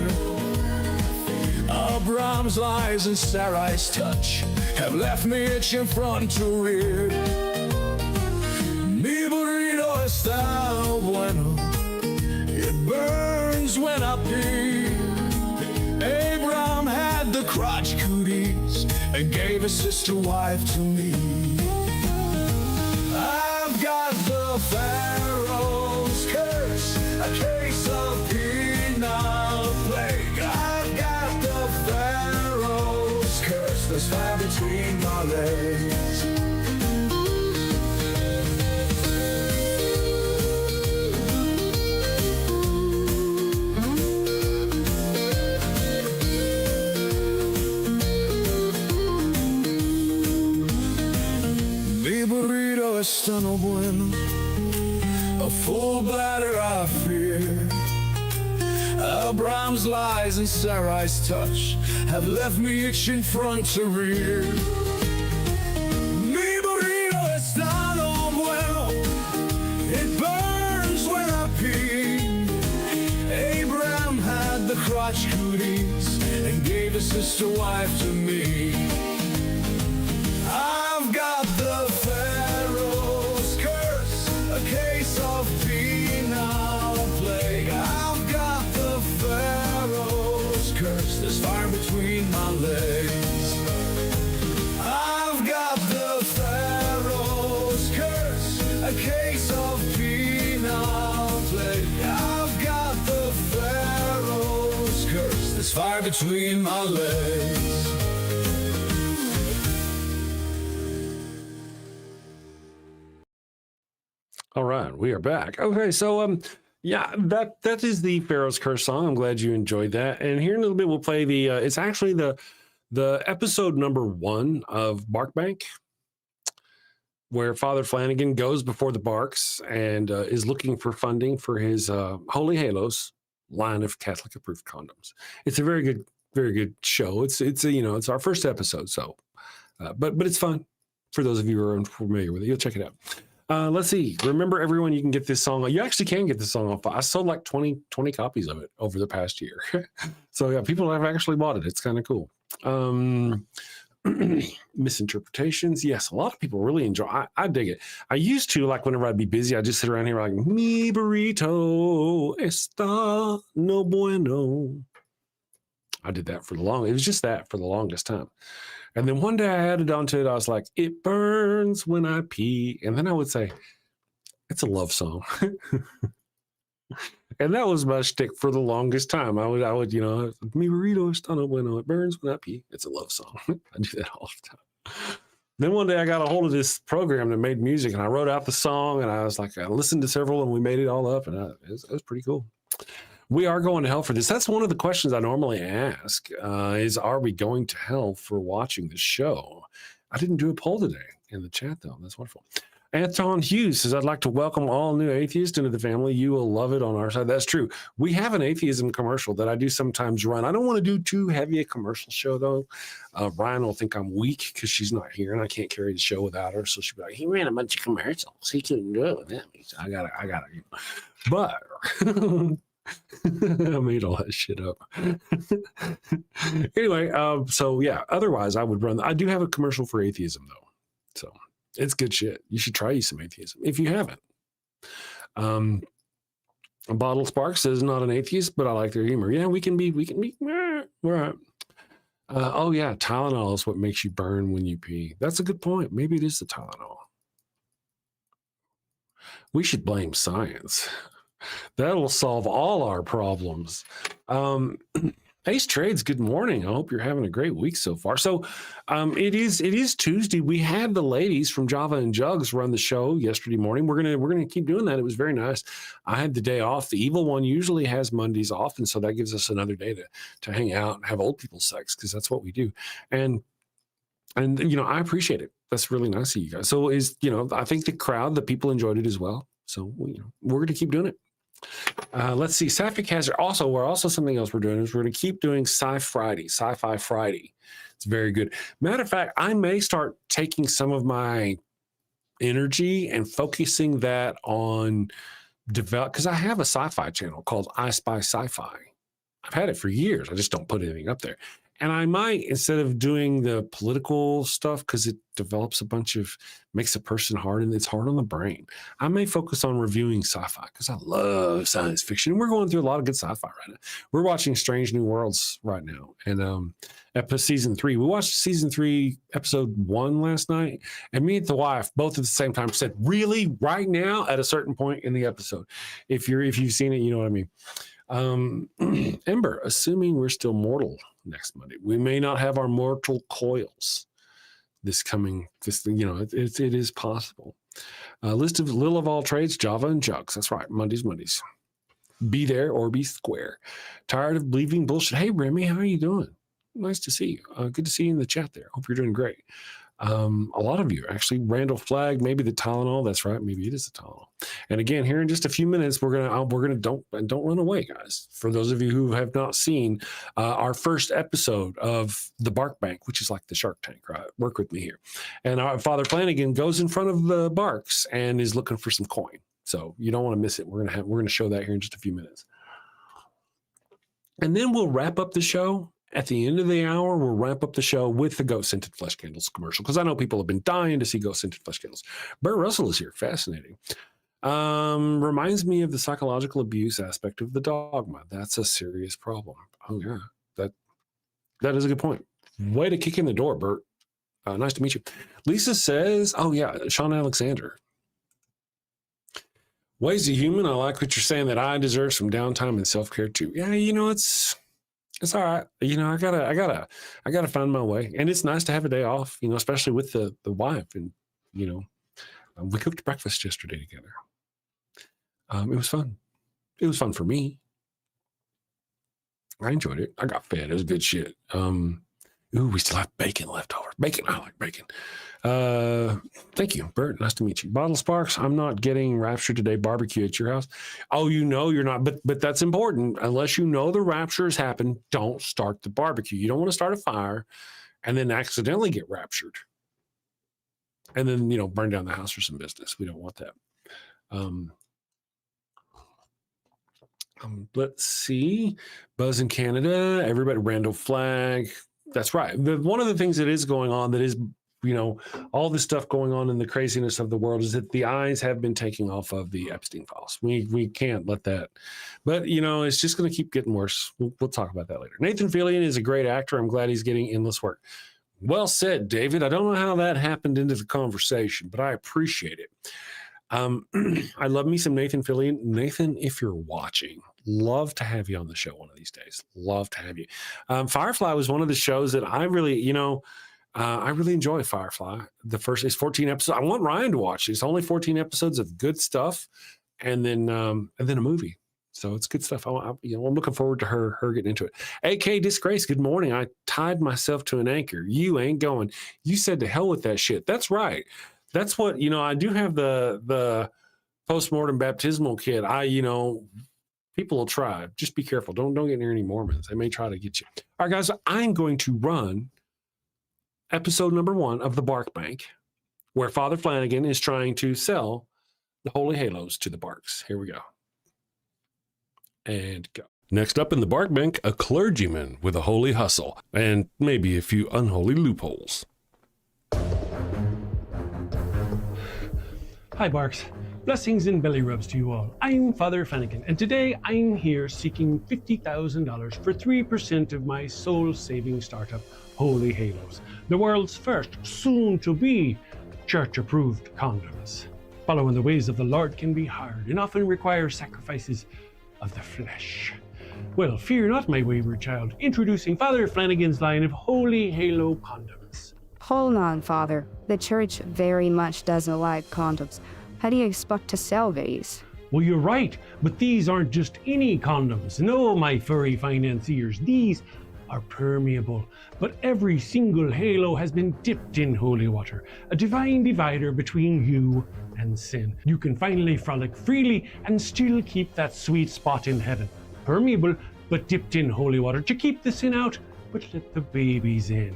Abraham's lies and Sarai's touch have left me itching front to rear. Mi burrito está no bueno, it burns when I pee. Abraham had the crotch cooties and gave his sister wife to me. I've got the Pharaoh's curse, a case of penile plague. I've got the Pharaoh's curse, there's fire between my legs. está no bueno. A full bladder I fear. Abraham's lies and Sarai's touch have left me itching front to rear. Mi burrito está no bueno. It burns when I pee. Abraham had the crotch cooties and gave his sister wife to me. I've got the Pharaoh's curse, a case of penal plague. I've got the Pharaoh's curse, there's fire between my legs. I've got the Pharaoh's curse, a case of penal plague. I've got the Pharaoh's curse, there's fire between my legs. All right, we are back. Okay, so yeah, that is the Pharaoh's Curse song. I'm glad you enjoyed that. And here in a little bit, we'll play the. It's actually the episode number 1 of Barkbank, where Father Flanagan goes before the Barks and is looking for funding for his Holy Halos line of Catholic approved condoms. It's a very good show. It's it's our first episode, so but it's fun for those of you who are unfamiliar with it. You'll check it out. Let's see. Remember, everyone, you can get this song. You actually can get this song off. I sold like 20 copies of it over the past year. So yeah, people have actually bought it. It's kind of cool. Misinterpretations. Yes, a lot of people really enjoy. I dig it. I used to, like, whenever I'd be busy, I'd just sit around here like, mi burrito está no bueno. I did that for the longest. It was just that for the longest time. And then one day I added onto it. I was like, it burns when I pee. And then I would say, it's a love song. And that was my shtick for the longest time. I would, mi burrito está no bueno. It burns when I pee. It's a love song. I do that all the time. Then one day I got a hold of this program that made music, and I wrote out the song, and I was like, I listened to several, and we made it all up, and it was pretty cool. We are going to hell for this. That's one of the questions I normally ask is, are we going to hell for watching the show? I didn't do a poll today in the chat, though. That's wonderful. Anton Hughes says, I'd like to welcome all new atheists into the family. You will love it on our side. That's true. We have an atheism commercial that I do sometimes run. I don't want to do too heavy a commercial show, though. Ryan will think I'm weak because she's not here, and I can't carry the show without her. So she'll be like, he ran a bunch of commercials. He couldn't do it without me. So I got to. But... I made all that shit up. Anyway, so yeah, otherwise I would run. I do have a commercial for atheism, though. So it's good shit. You should try you some atheism if you haven't. A Bottle Spark says, not an atheist, but I like their humor. Yeah, we can be, all right. Oh yeah, Tylenol is what makes you burn when you pee. That's a good point. Maybe it is the Tylenol. We should blame science. That'll solve all our problems. Ace Trades, good morning. I hope you're having a great week so far. So it is Tuesday. We had the ladies from Java and Jugs run the show yesterday morning. We're gonna keep doing that. It was very nice. I had the day off. The evil one usually has Mondays off, and so that gives us another day to hang out and have old people sex, because that's what we do. And I appreciate it. That's really nice of you guys. So I think the people enjoyed it as well. So we're gonna keep doing it. Let's see. Sapphic Hazard. Also something else we're doing is we're going to keep doing Sci-Fi Friday. It's very good. Matter of fact, I may start taking some of my energy and focusing that on because I have a sci-fi channel called I Spy Sci-Fi. I've had it for years. I just don't put anything up there. And I might, instead of doing the political stuff, because it develops makes a person hard, and it's hard on the brain, I may focus on reviewing sci-fi, because I love science fiction. And we're going through a lot of good sci-fi right now. We're watching Strange New Worlds right now. And season 3, we watched season 3, episode 1 last night. And me and the wife, both at the same time, said, really, right now, at a certain point in the episode. If you've seen it, you know what I mean. Ember, assuming we're still mortal next Monday, we may not have our mortal coils it is possible. List of Lil of all trades, Java and Jugs. That's right. Mondays. Be there or be square. Tired of believing bullshit. Hey, Remy, how are you doing? Nice to see you. Good to see you in the chat there. Hope you're doing great. A lot of you actually. Randall Flagg, maybe the Tylenol. That's right, maybe it is the Tylenol. And again, here in just a few minutes, we're gonna don't run away, guys. For those of you who have not seen our first episode of the Bark Bank, which is like the Shark Tank, right? Work with me here. And our Father Flanagan goes in front of the Barks and is looking for some coin. So you don't want to miss it. We're gonna show that here in just a few minutes. And then we'll wrap up the show. At the end of the hour, we'll wrap up the show with the Ghost Scented Flesh Candles commercial, because I know people have been dying to see Ghost Scented Flesh Candles. Burt Russell is here. Fascinating. Reminds me of the psychological abuse aspect of the dogma. That's a serious problem. Oh, yeah. That is a good point. Way to kick in the door, Burt. Nice to meet you. Lisa says, oh, yeah, Sean Alexander. Ways of human. I like what you're saying, that I deserve some downtime and self-care too. Yeah, it's all right. I gotta find my way. And it's nice to have a day off, especially with the wife. And, we cooked breakfast yesterday together. It was fun. It was fun for me. I enjoyed it. I got fed. It was good shit. We still have bacon left over. Bacon. I like bacon. Thank you, Bert. Nice to meet you. Bottle Sparks. I'm not getting Rapture today barbecue at your house. Oh, you're not, but that's important. Unless you know the rapture has happened, don't start the barbecue. You don't want to start a fire and then accidentally get raptured. And then, burn down the house for some business. We don't want that. Let's see. Buzz in Canada. Everybody, Randall Flagg. That's right. One of the things that is going on, that is, all this stuff going on in the craziness of the world, is that the eyes have been taking off of the Epstein files. We can't let that. But, it's just going to keep getting worse. We'll talk about that later. Nathan Fillion is a great actor. I'm glad he's getting endless work. Well said, David. I don't know how that happened into the conversation, but I appreciate it. I love me some Nathan Fillion. Nathan, if you're watching, love to have you on the show one of these days. Love to have you. Firefly was one of the shows that I really, I really enjoy Firefly. The first is 14 episodes. I want Ryan to watch it. It's only 14 episodes of good stuff, and then a movie. So it's good stuff. I'm looking forward to her getting into it. AK Disgrace, good morning. I tied myself to an anchor. You ain't going. You said to hell with that shit. That's right. That's what, I do have the postmortem baptismal kit. People will try. Just be careful. Don't get near any Mormons. They may try to get you. All right, guys, I'm going to run episode number 1 of the Bark Bank, where Father Flanagan is trying to sell the holy halos to the Barks. Here we go. And go. Next up in the Bark Bank, a clergyman with a holy hustle and maybe a few unholy loopholes. Hi, Barks. Blessings and belly rubs to you all. I'm Father Flanagan, and today I'm here seeking $50,000 for 3% of my soul-saving startup, Holy Halos, the world's first, soon-to-be, church-approved condoms. Following the ways of the Lord can be hard and often require sacrifices of the flesh. Well, fear not, my wayward child. Introducing Father Flanagan's line of Holy Halo condoms. Hold on, Father. The church very much doesn't like condoms. How do you expect to sell these? Well, you're right, but these aren't just any condoms. No, my furry financiers, these are permeable. But every single halo has been dipped in holy water, a divine divider between you and sin. You can finally frolic freely and still keep that sweet spot in heaven. Permeable, but dipped in holy water to keep the sin out, but let the babies in.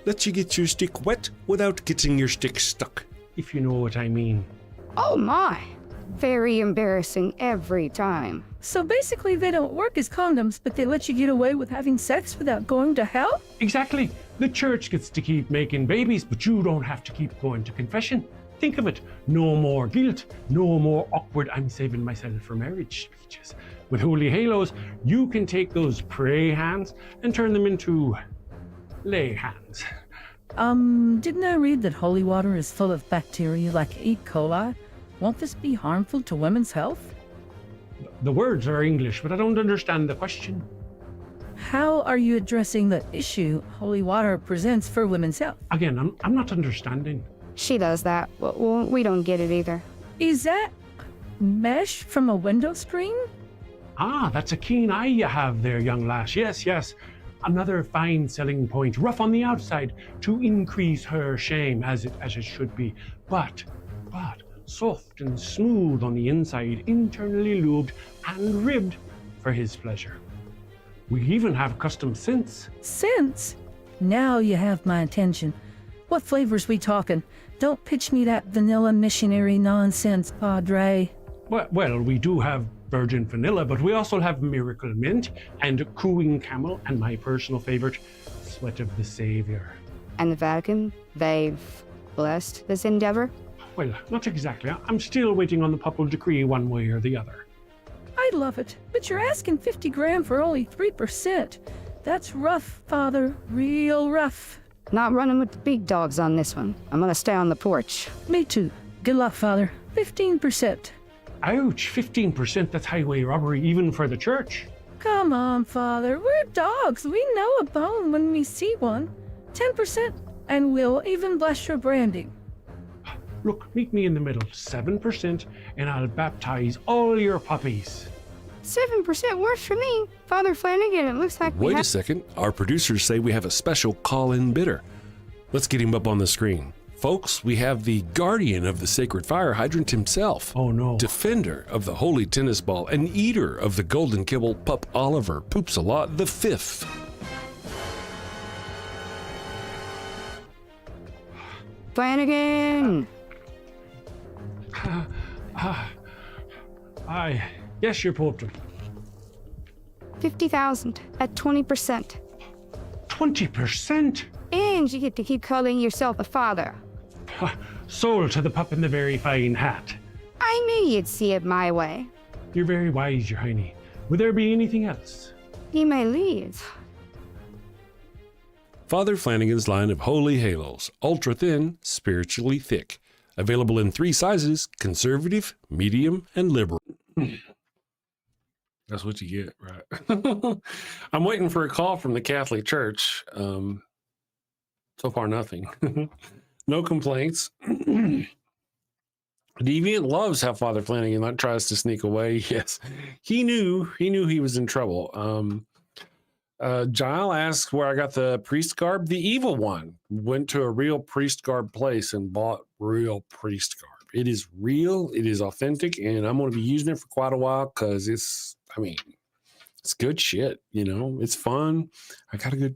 Let you get your stick wet without getting your stick stuck. If you know what I mean. Oh my! Very embarrassing every time. So basically they don't work as condoms, but they let you get away with having sex without going to hell? Exactly. The church gets to keep making babies, but you don't have to keep going to confession. Think of it. No more guilt. No more awkward I'm saving myself for marriage speeches. With Holy Halos, you can take those pray hands and turn them into lay hands. Didn't I read that holy water is full of bacteria like E. coli? Won't this be harmful to women's health? The words are English, but I don't understand the question. How are you addressing the issue holy water presents for women's health? Again, I'm not understanding. She does that. Well, we don't get it either. Is that mesh from a window screen? Ah, that's a keen eye you have there, young lass. Yes. Another fine selling point, rough on the outside to increase her shame, as it should be, but soft and smooth on the inside, internally lubed and ribbed for his pleasure. We even have custom scents. Scents? Now you have my attention. What flavors we talking? Don't pitch me that vanilla missionary nonsense, Padre. Well, we do have virgin vanilla, but we also have miracle mint and cooing camel, and my personal favorite, sweat of the savior. And the Vatican, they've blessed this endeavor? Well, not exactly. I'm still waiting on the papal decree one way or the other. I love it, but you're asking 50 grand for only 3%. That's rough, Father, real rough. Not running with the big dogs on this one. I'm gonna stay on the porch. Me too. Good luck, Father. 15%. Ouch, 15%, that's highway robbery even for the church. Come on, Father. We're dogs. We know a bone when we see one. 10%, and we'll even bless your branding. Look, meet me in the middle, 7%, and I'll baptize all your puppies. 7% works for me. Father Flanagan, it looks like we Wait a have... second. Our producers say we have a special call-in bidder. Let's get him up on the screen. Folks, we have the guardian of the sacred fire hydrant himself. Oh no. Defender of the holy tennis ball and eater of the golden kibble, Pup Oliver Poops a Lot the fifth. Flanagan! Yes, your poetry. 50,000 at 20%. 20%? And you get to keep calling yourself a father. Sold to the pup in the very fine hat. I knew you'd see it my way. You're very wise, your hiney. Would there be anything else? You may leave. Father Flanagan's line of holy halos, ultra thin, spiritually thick. Available in 3 sizes: conservative, medium, and liberal. That's what you get, right? I'm waiting for a call from the Catholic Church. So far, nothing. No complaints. Deviant loves how Father Flanagan tries to sneak away. Yes, he knew he was in trouble. Giles asks where I got the priest garb. The evil one went to a real priest garb place and bought real priest garb. It is real, it is authentic, and I'm going to be using it for quite a while because it's good shit. It's fun. I got a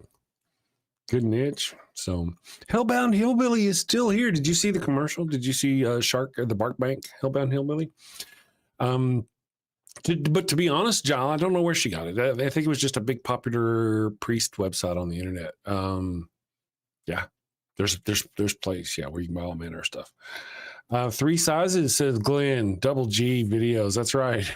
good niche. So Hellbound Hillbilly is still here. Did you see the commercial? Did you see Shark or the Bark Bank Hellbound Hillbilly? But to be honest, Giles, I don't know where she got it. I think it was just a big popular priest website on the internet. Yeah, there's place, where you can buy all manner of stuff. 3 sizes, says Glenn. Double G videos. That's right.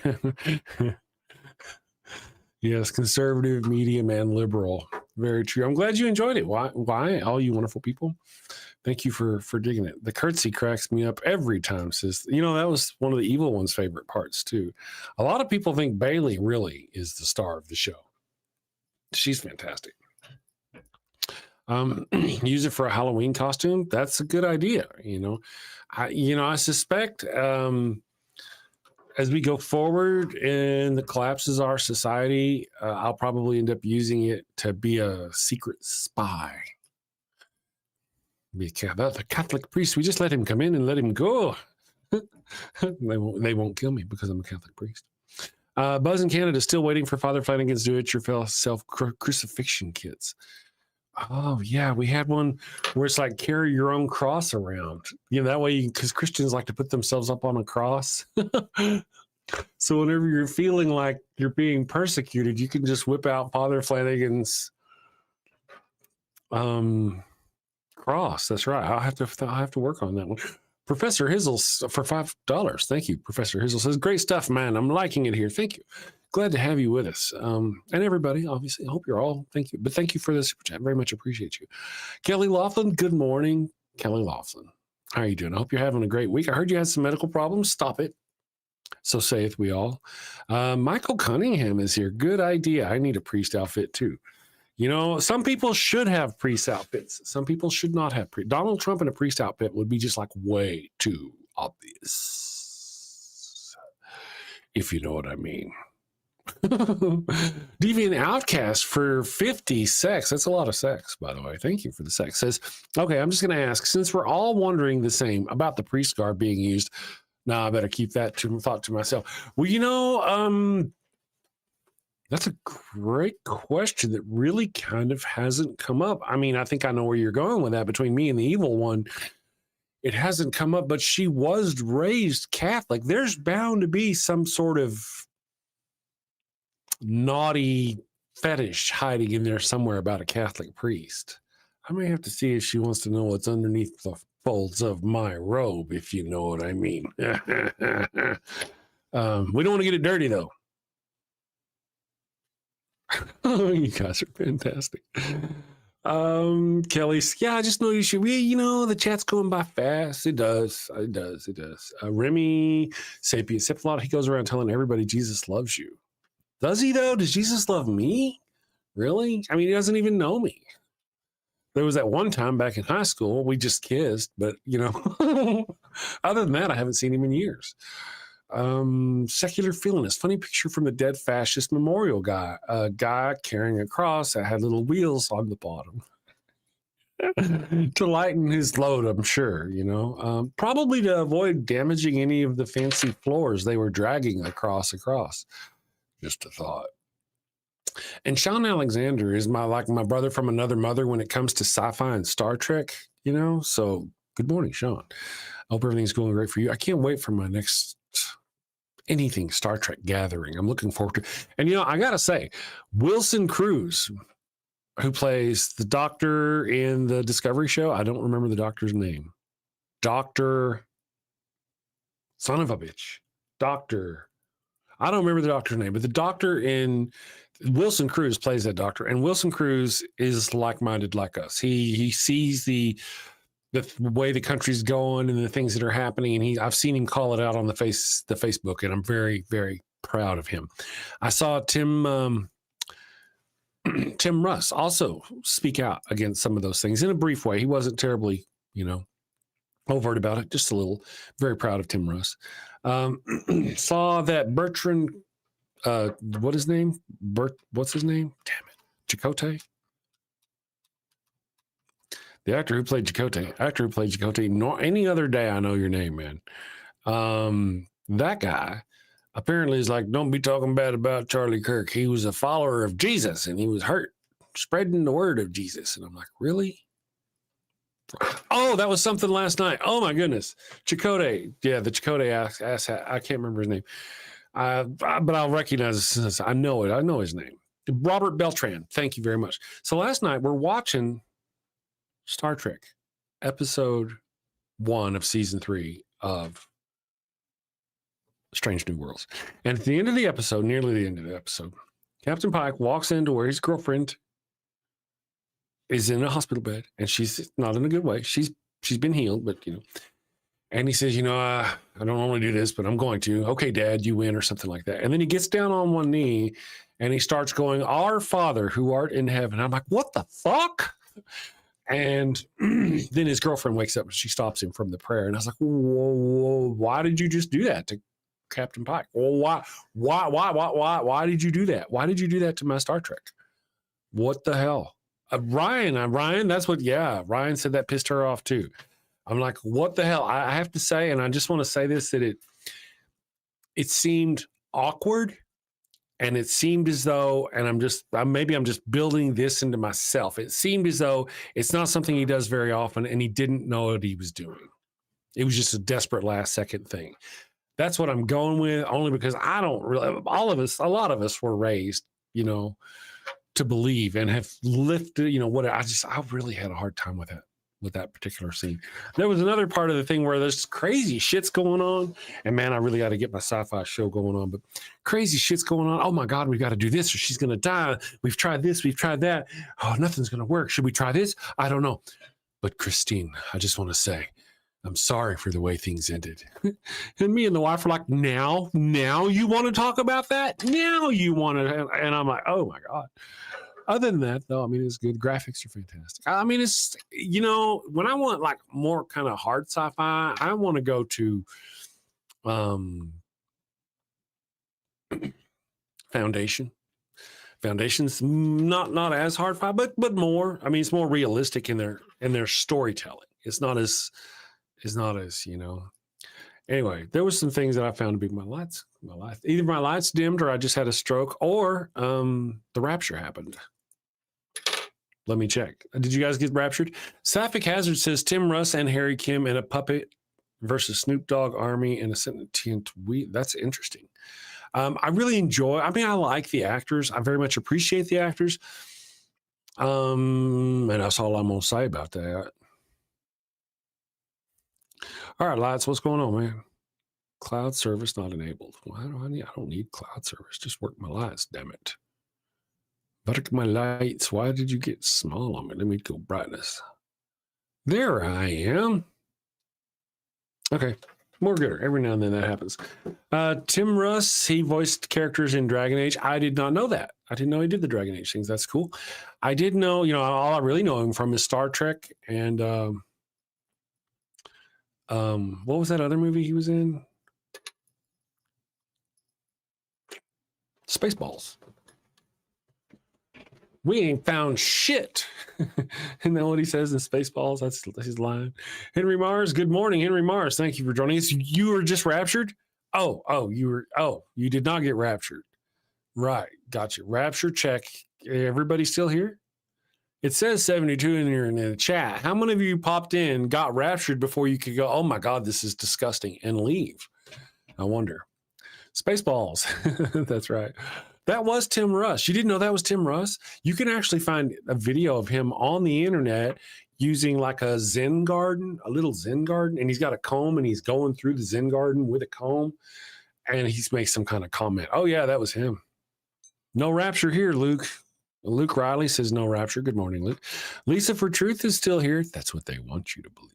Yes, conservative, medium, and liberal. Very true. I'm glad you enjoyed it. Why? All you wonderful people. Thank you for digging it. The curtsy cracks me up every time, sis. That was one of the evil one's favorite parts, too. A lot of people think Bailey really is the star of the show. She's fantastic. Use it for a Halloween costume. That's a good idea. I suspect as we go forward in the collapses of our society, I'll probably end up using it to be a secret spy. About the Catholic priest, we just let him come in and let him go. They won't kill me because I'm a Catholic priest. Buzz in Canada is still waiting for Father Flanagan's do-it-yourself crucifixion kits. Oh yeah, we had one where it's like carry your own cross around. That way, because Christians like to put themselves up on a cross. So whenever you're feeling like you're being persecuted, you can just whip out Father Flanagan's cross. That's right. I'll have to work on that one. Professor Hizzles for $5. Thank you. Professor Hizzle says, great stuff, man. I'm liking it here. Thank you. Glad to have you with us. And everybody, obviously, I hope you're all, thank you. But thank you for the super chat. Very much appreciate you. Kelly Laughlin, good morning. Kelly Laughlin, how are you doing? I hope you're having a great week. I heard you had some medical problems. Stop it. So saith we all. Michael Cunningham is here. Good idea. I need a priest outfit too. Some people should have priest outfits. Some people should not have priest. Donald Trump in a priest outfit would be just like way too obvious. If you know what I mean. Deviant Outcast for 50 sex. That's a lot of sex, by the way. Thank you for the sex. Says, okay, I'm just going to ask, since we're all wondering the same about the priest garb being used, now I better keep that thought to myself. Well, that's a great question that really kind of hasn't come up. I mean, I think I know where you're going with that between me and the evil one. It hasn't come up, but she was raised Catholic. There's bound to be some sort of naughty fetish hiding in there somewhere about a Catholic priest. I may have to see if she wants to know what's underneath the folds of my robe, if you know what I mean. We don't want to get it dirty, though. Oh, you guys are fantastic. Kelly, yeah, I just know you should be, the chat's going by fast. It does. Remy, Sapien Siphlot, he goes around telling everybody Jesus loves you. Does he, though? Does Jesus love me? Really? I mean, he doesn't even know me. There was that one time back in high school, we just kissed, but, other than that, I haven't seen him in years. Secular Feelinist, funny picture from the dead fascist memorial guy, a guy carrying a cross that had little wheels on the bottom to lighten his load, I'm sure, probably to avoid damaging any of the fancy floors they were dragging across. Just a thought. And Sean Alexander is my brother from another mother when it comes to sci-fi and Star Trek, so good morning, Sean. I hope everything's going great for you. I can't wait for my next anything Star Trek gathering. I'm looking forward to, and I gotta say, Wilson Cruz, who plays the doctor in the Discovery show, I don't remember the doctor's name. Doctor, son of a bitch, doctor. I don't remember the doctor's name, but the doctor in Wilson Cruz plays that doctor, and Wilson Cruz is like-minded like us. He sees the way the country's going and the things that are happening. And I've seen him call it out on the Facebook, and I'm very, very proud of him. I saw Tim Russ also speak out against some of those things in a brief way. He wasn't terribly, overt about it, just a little. Very proud of Tim Russ. Saw that Bertrand, what's his name? What's his name? Damn it. Chakotay? The actor who played Chakotay, nor any other day I know your name, man. That guy apparently is like, don't be talking bad about Charlie Kirk. He was a follower of Jesus and he was hurt spreading the word of Jesus. And I'm like, really? Oh, that was something last night. Oh my goodness. Chakotay. Yeah, the Chakotay ass hat. I can't remember his name. But I'll recognize it. I know it. I know his name. Robert Beltran. Thank you very much. So last night we're watching Star Trek, episode 1 of season 3 of Strange New Worlds. And at the end of the episode, nearly the end of the episode, Captain Pike walks into where his girlfriend is in a hospital bed, and she's not in a good way. She's been healed, but and he says, I don't normally do this, but I'm going to. Okay, Dad, you win, or something like that. And then he gets down on one knee and he starts going, Our Father who art in heaven. I'm like, what the fuck? And then his girlfriend wakes up and she stops him from the prayer. And I was like, whoa, why did you just do that to Captain Pike? Well, why did you do that? Why did you do that to my Star Trek? What the hell? Ryan, that's what, Ryan said that pissed her off too. I'm like, what the hell? I have to say, and I just want to say this, that it seemed awkward. And it seemed as though, and I'm just building this into myself. It seemed as though it's not something he does very often, and he didn't know what he was doing. It was just a desperate last second thing. That's what I'm going with, only because I don't really, a lot of us were raised, to believe and have lifted, I really had a hard time with that particular scene. There was another part of the thing where there's crazy shit's going on, and man, I really got to get my sci-fi show going on, but crazy shit's going on. Oh my God, we've got to do this or she's going to die. We've tried this, we've tried that. Oh, nothing's going to work. Should we try this? I don't know. But Christine, I just want to say, I'm sorry for the way things ended. And me and the wife were like, now you want to talk about that? Now you want to, and I'm like, oh my God. Other than that, though, I mean, it's good. Graphics are fantastic. I mean, it's, when I want like more kind of hard sci-fi, I want to go to Foundation. Foundation's not as hard-fi, but more. I mean, it's more realistic in their storytelling. It's not as Anyway, there was some things that I found to be my lights. Either my lights dimmed, or I just had a stroke, or the rapture happened. Let me check. Did you guys get raptured? Sapphic Hazard says Tim Russ and Harry Kim in a puppet versus Snoop Dogg Army in a sentient wheat. That's interesting. I really enjoy. I mean, I like the actors. I very much appreciate the actors. And that's all I'm gonna say about that. All right, lights. What's going on, man? Cloud service not enabled. Why do I don't need cloud service. Just work my lights. Damn it. Work my lights. Why did you get small on me? Let me go brightness. There I am. Okay. More gooder. Every now and then that happens. Tim Russ, he voiced characters in Dragon Age. I did not know that. I didn't know he did the Dragon Age things. That's cool. I did know, all I really know him from is Star Trek and what was that other movie he was in? Spaceballs. We ain't found shit. Isn't that what he says in Spaceballs? That's his line. Henry Mars, good morning. Henry Mars, thank you for joining us. You were just raptured? You did not get raptured. Right, gotcha. Rapture check. Everybody still here? It says 72 in the chat. How many of you popped in, got raptured before you could go, oh my God, this is disgusting, and leave? I wonder. Spaceballs. That's right. That was Tim Russ. You didn't know that was Tim Russ? You can actually find a video of him on the internet using like a Zen garden, a little Zen garden, and he's got a comb and he's going through the Zen garden with a comb, and he's makes some kind of comment. Oh yeah, that was him. No rapture here, Luke. Luke Riley says no rapture. Good morning, Luke. Lisa for Truth is still here. That's what they want you to believe.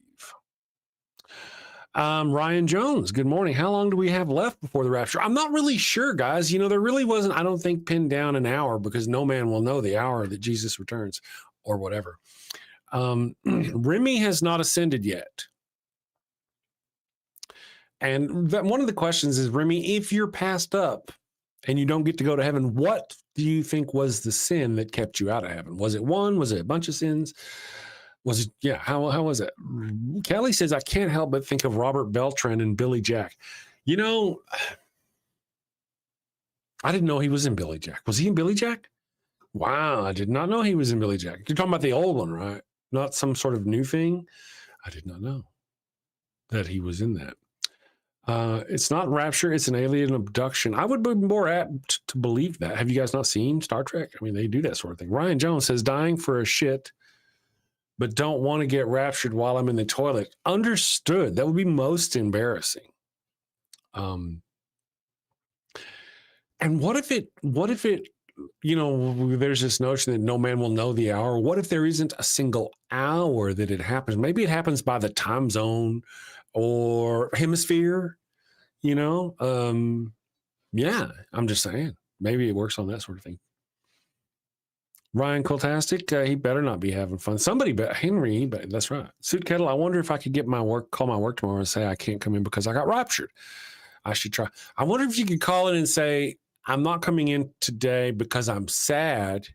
Ryan Jones, good morning. How long do we have left before the rapture? I'm not really sure, guys. There really wasn't, I don't think, pinned down an hour, because no man will know the hour that Jesus returns or whatever. Remy has not ascended yet. And one of the questions is, Remy, if you're passed up and you don't get to go to heaven, what do you think was the sin that kept you out of heaven? Was it one? Was it a bunch of sins? Was it, yeah, how was it? Kelly says, I can't help but think of Robert Beltran and Billy Jack. I didn't know he was in Billy Jack. Was he in Billy Jack? Wow, I did not know he was in Billy Jack. You're talking about the old one, right? Not some sort of new thing? I did not know that he was in that. It's not rapture, it's an alien abduction. I would be more apt to believe that. Have you guys not seen Star Trek? I mean, they do that sort of thing. Ryan Jones says, dying for a shit, but don't want to get raptured while I'm in the toilet. Understood. That would be most embarrassing. And what if it, there's this notion that no man will know the hour. What if there isn't a single hour that it happens? Maybe it happens by the time zone or hemisphere, yeah, I'm just saying, maybe it works on that sort of thing. Ryan Coltastic, he better not be having fun. Somebody, but Henry, but that's right. Suit Kettle, I wonder if I could call my work tomorrow and say I can't come in because I got raptured. I should try. I wonder if you could call in and say, I'm not coming in today because I'm sad.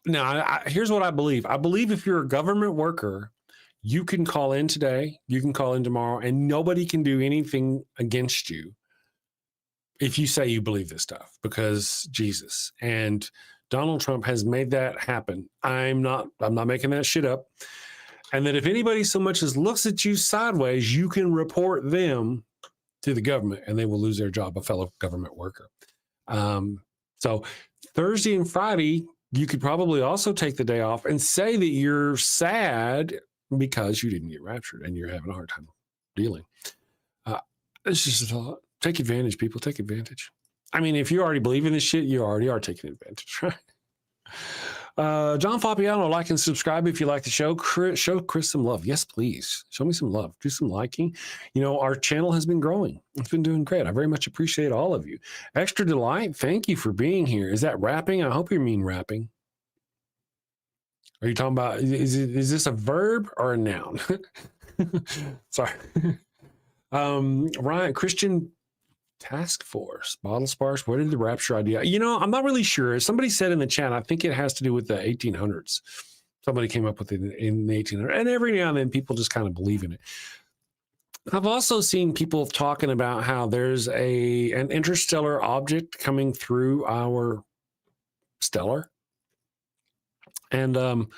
Now, here's what I believe. I believe if you're a government worker, you can call in today, you can call in tomorrow, and nobody can do anything against you if you say you believe this stuff, because Jesus and Donald Trump has made that happen. I'm not making that shit up. And that if anybody so much as looks at you sideways, you can report them to the government and they will lose their job, a fellow government worker. So Thursday and Friday, you could probably also take the day off and say that you're sad because you didn't get raptured and you're having a hard time dealing. It's just a thought. Take advantage, people. Take advantage. I mean, if you already believe in this shit, you already are taking advantage, right? John Fabiano, like and subscribe if you like the show. Show Chris some love. Yes, please. Show me some love. Do some liking. Our channel has been growing. It's been doing great. I very much appreciate all of you. Extra Delight, thank you for being here. Is that rapping? I hope you mean rapping. Are you talking about, is this a verb or a noun? Sorry. Ryan, Christian Task Force, bottle sparse. Where did the rapture idea? You know, I'm not really sure. Somebody said in the chat, I think it has to do with the 1800s. Somebody came up with it in the 1800s. And every now and then people just kind of believe in it. I've also seen people talking about how there's an interstellar object coming through our stellar. And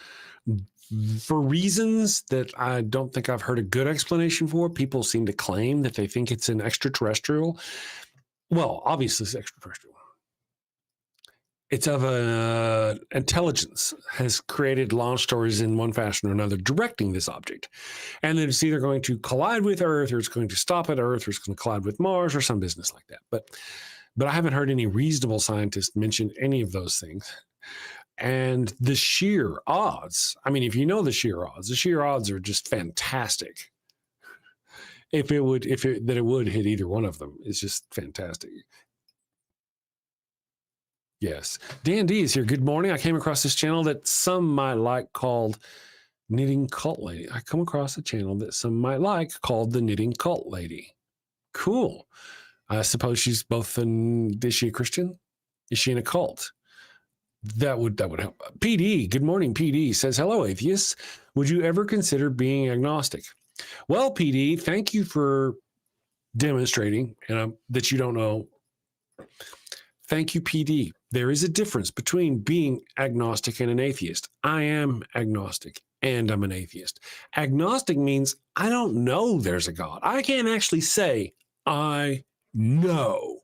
for reasons that I don't think I've heard a good explanation for, people seem to claim that they think it's an extraterrestrial. Well, obviously it's extraterrestrial. It's of an intelligence has created launch stories in one fashion or another directing this object. And then it's either going to collide with Earth, or it's going to stop at Earth, or it's going to collide with Mars, or some business like that. But I haven't heard any reasonable scientist mention any of those things. And the sheer odds, I mean, if you know the sheer odds are just fantastic. That it would hit either one of them is just fantastic. Yes. Dan D is here. Good morning. I came across this channel that some might like called Knitting Cult Lady. I come across a channel that some might like called the Knitting Cult Lady. Cool. I suppose she's both is she a Christian? Is she in a cult? That would help. PD, good morning. PD says, hello, atheists. Would you ever consider being agnostic? Well, PD, thank you for demonstrating that you don't know. Thank you, PD. There is a difference between being agnostic and an atheist. I am agnostic and I'm an atheist. Agnostic means I don't know there's a God. I can't actually say I know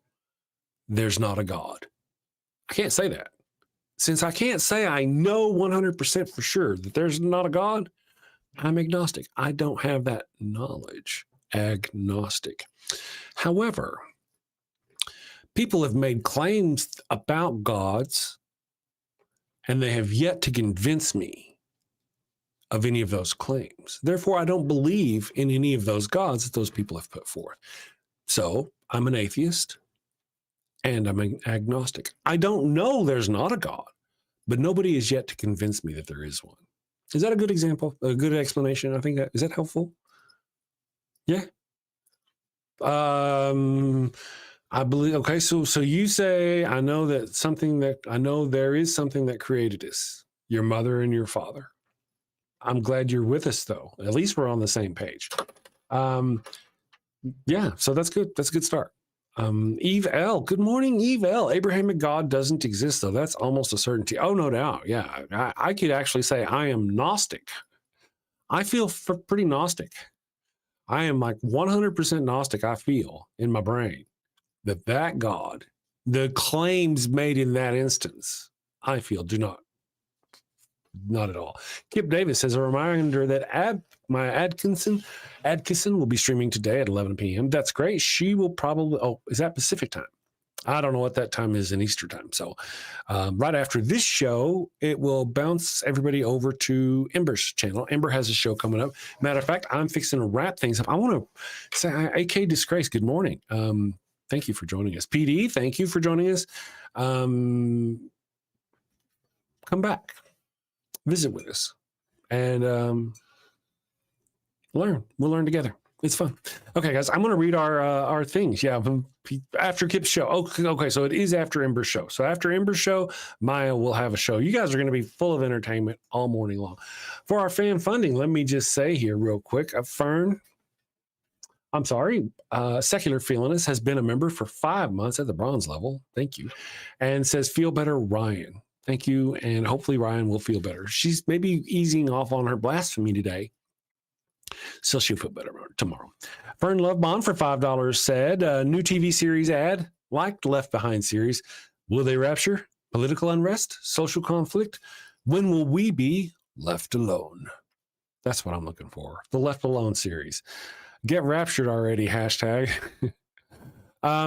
there's not a God. I can't say that. Since I can't say I know 100% for sure that there's not a God, I'm agnostic. I don't have that knowledge. Agnostic. However, people have made claims about gods, and they have yet to convince me of any of those claims. Therefore, I don't believe in any of those gods that those people have put forth. So I'm an atheist and I'm an agnostic. I don't know there's not a God, but nobody is yet to convince me that there is one. Is that a good example? A good explanation? I think is that helpful? Yeah. I believe, okay, so you say, I know there is something that created us, your mother and your father. I'm glad you're with us though. At least we're on the same page. Yeah, so that's good. That's a good start. Eve L. Good morning, Eve L. Abrahamic God doesn't exist though. That's almost a certainty. Oh, no doubt. Yeah, I could actually say I am Gnostic. I feel pretty Gnostic. I am like 100% Gnostic. I feel in my brain that God, the claims made in that instance, I feel do not at all. Kip Davis says a reminder that my Atkinson will be streaming today at 11 p.m. That's great. She will probably, is that Pacific time? I don't know what that time is in Easter time. So right after this show, it will bounce everybody over to Ember's channel. Ember has a show coming up. Matter of fact, I'm fixing to wrap things up. I want to say, AK Disgrace, good morning. Thank you for joining us. PD, thank you for joining us. Come back, visit with us, and learn. We'll learn together. It's fun. Okay, guys, I'm going to read our things. Yeah, after Kip's show. Okay, so it is after Ember's show. So after Ember's show, Maya will have a show. You guys are going to be full of entertainment all morning long. For our fan funding, let me just say here real quick, Secular Feelinist has been a member for 5 months at the bronze level. Thank you. And says, feel better, Ryan. Thank you. And hopefully Ryan will feel better. She's maybe easing off on her blasphemy today, so she'll feel better tomorrow. Fern Lovebond for $5 said, new TV series ad, liked Left Behind series. Will they rapture? Political unrest? Social conflict? When will we be left alone? That's what I'm looking for. The Left Alone series. Get raptured already, hashtag.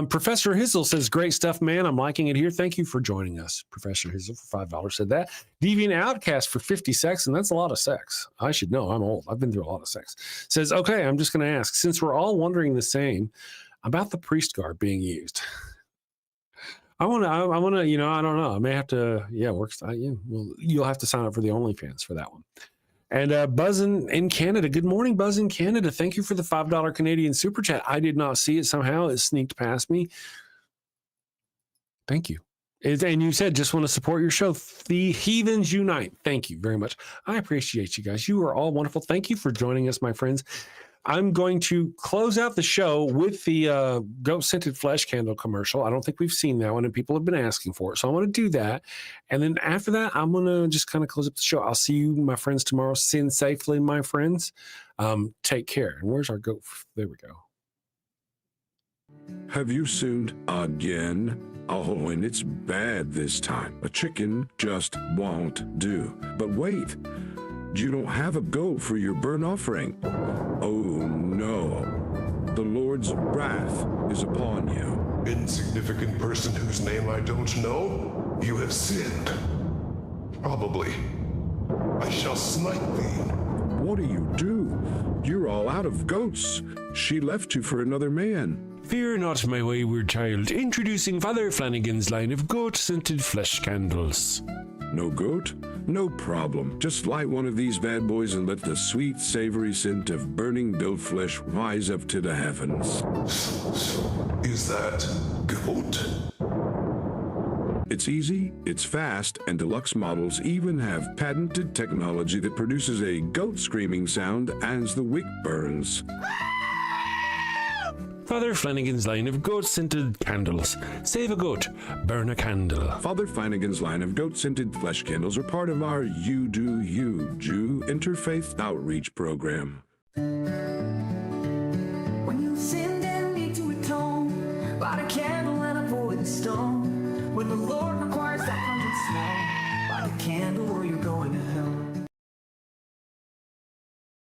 Professor Hizzle says, great stuff, man. I'm liking it here. Thank you for joining us. Professor Hizzle for $5 said that. Deviant Outcast for 50 sex, and that's a lot of sex. I should know. I'm old. I've been through a lot of sex. Says, okay, I'm just going to ask, since we're all wondering the same about the priest garb being used. I want to, I don't know. I may have to, well, you'll have to sign up for the OnlyFans for that one. And Buzz in Canada. Good morning, Buzz in Canada. Thank you for the $5 Canadian super chat. I did not see it. Somehow it sneaked past me. Thank you. And you said just want to support your show. The Heathens Unite. Thank you very much. I appreciate you guys. You are all wonderful. Thank you for joining us, my friends. I'm going to close out the show with the goat scented flesh candle commercial. I don't think we've seen that one, and people have been asking for it. So I want to do that. And then after that, I'm going to just kind of close up the show. I'll see you, my friends, tomorrow. Sin safely, my friends. Take care. And where's our goat? There we go. Have you sinned again? Oh, and it's bad this time. A chicken just won't do. But wait, you don't have a goat for your burnt offering. Oh no, the Lord's wrath is upon you. Insignificant person whose name I don't know, you have sinned. Probably. I shall smite thee. What do? You're all out of goats. She left you for another man. Fear not, my wayward child. Introducing Father Flanagan's line of goat-scented flesh candles. No goat? No problem. Just light one of these bad boys and let the sweet, savory scent of burning goat flesh rise up to the heavens. Is that goat? It's easy, it's fast, and deluxe models even have patented technology that produces a goat screaming sound as the wick burns. Father Flanagan's line of goat-scented candles. Save a goat, burn a candle. Father Flanagan's line of goat-scented flesh candles are part of our You Do You Jew interfaith outreach program. When you sinned and need to atone, light a candle.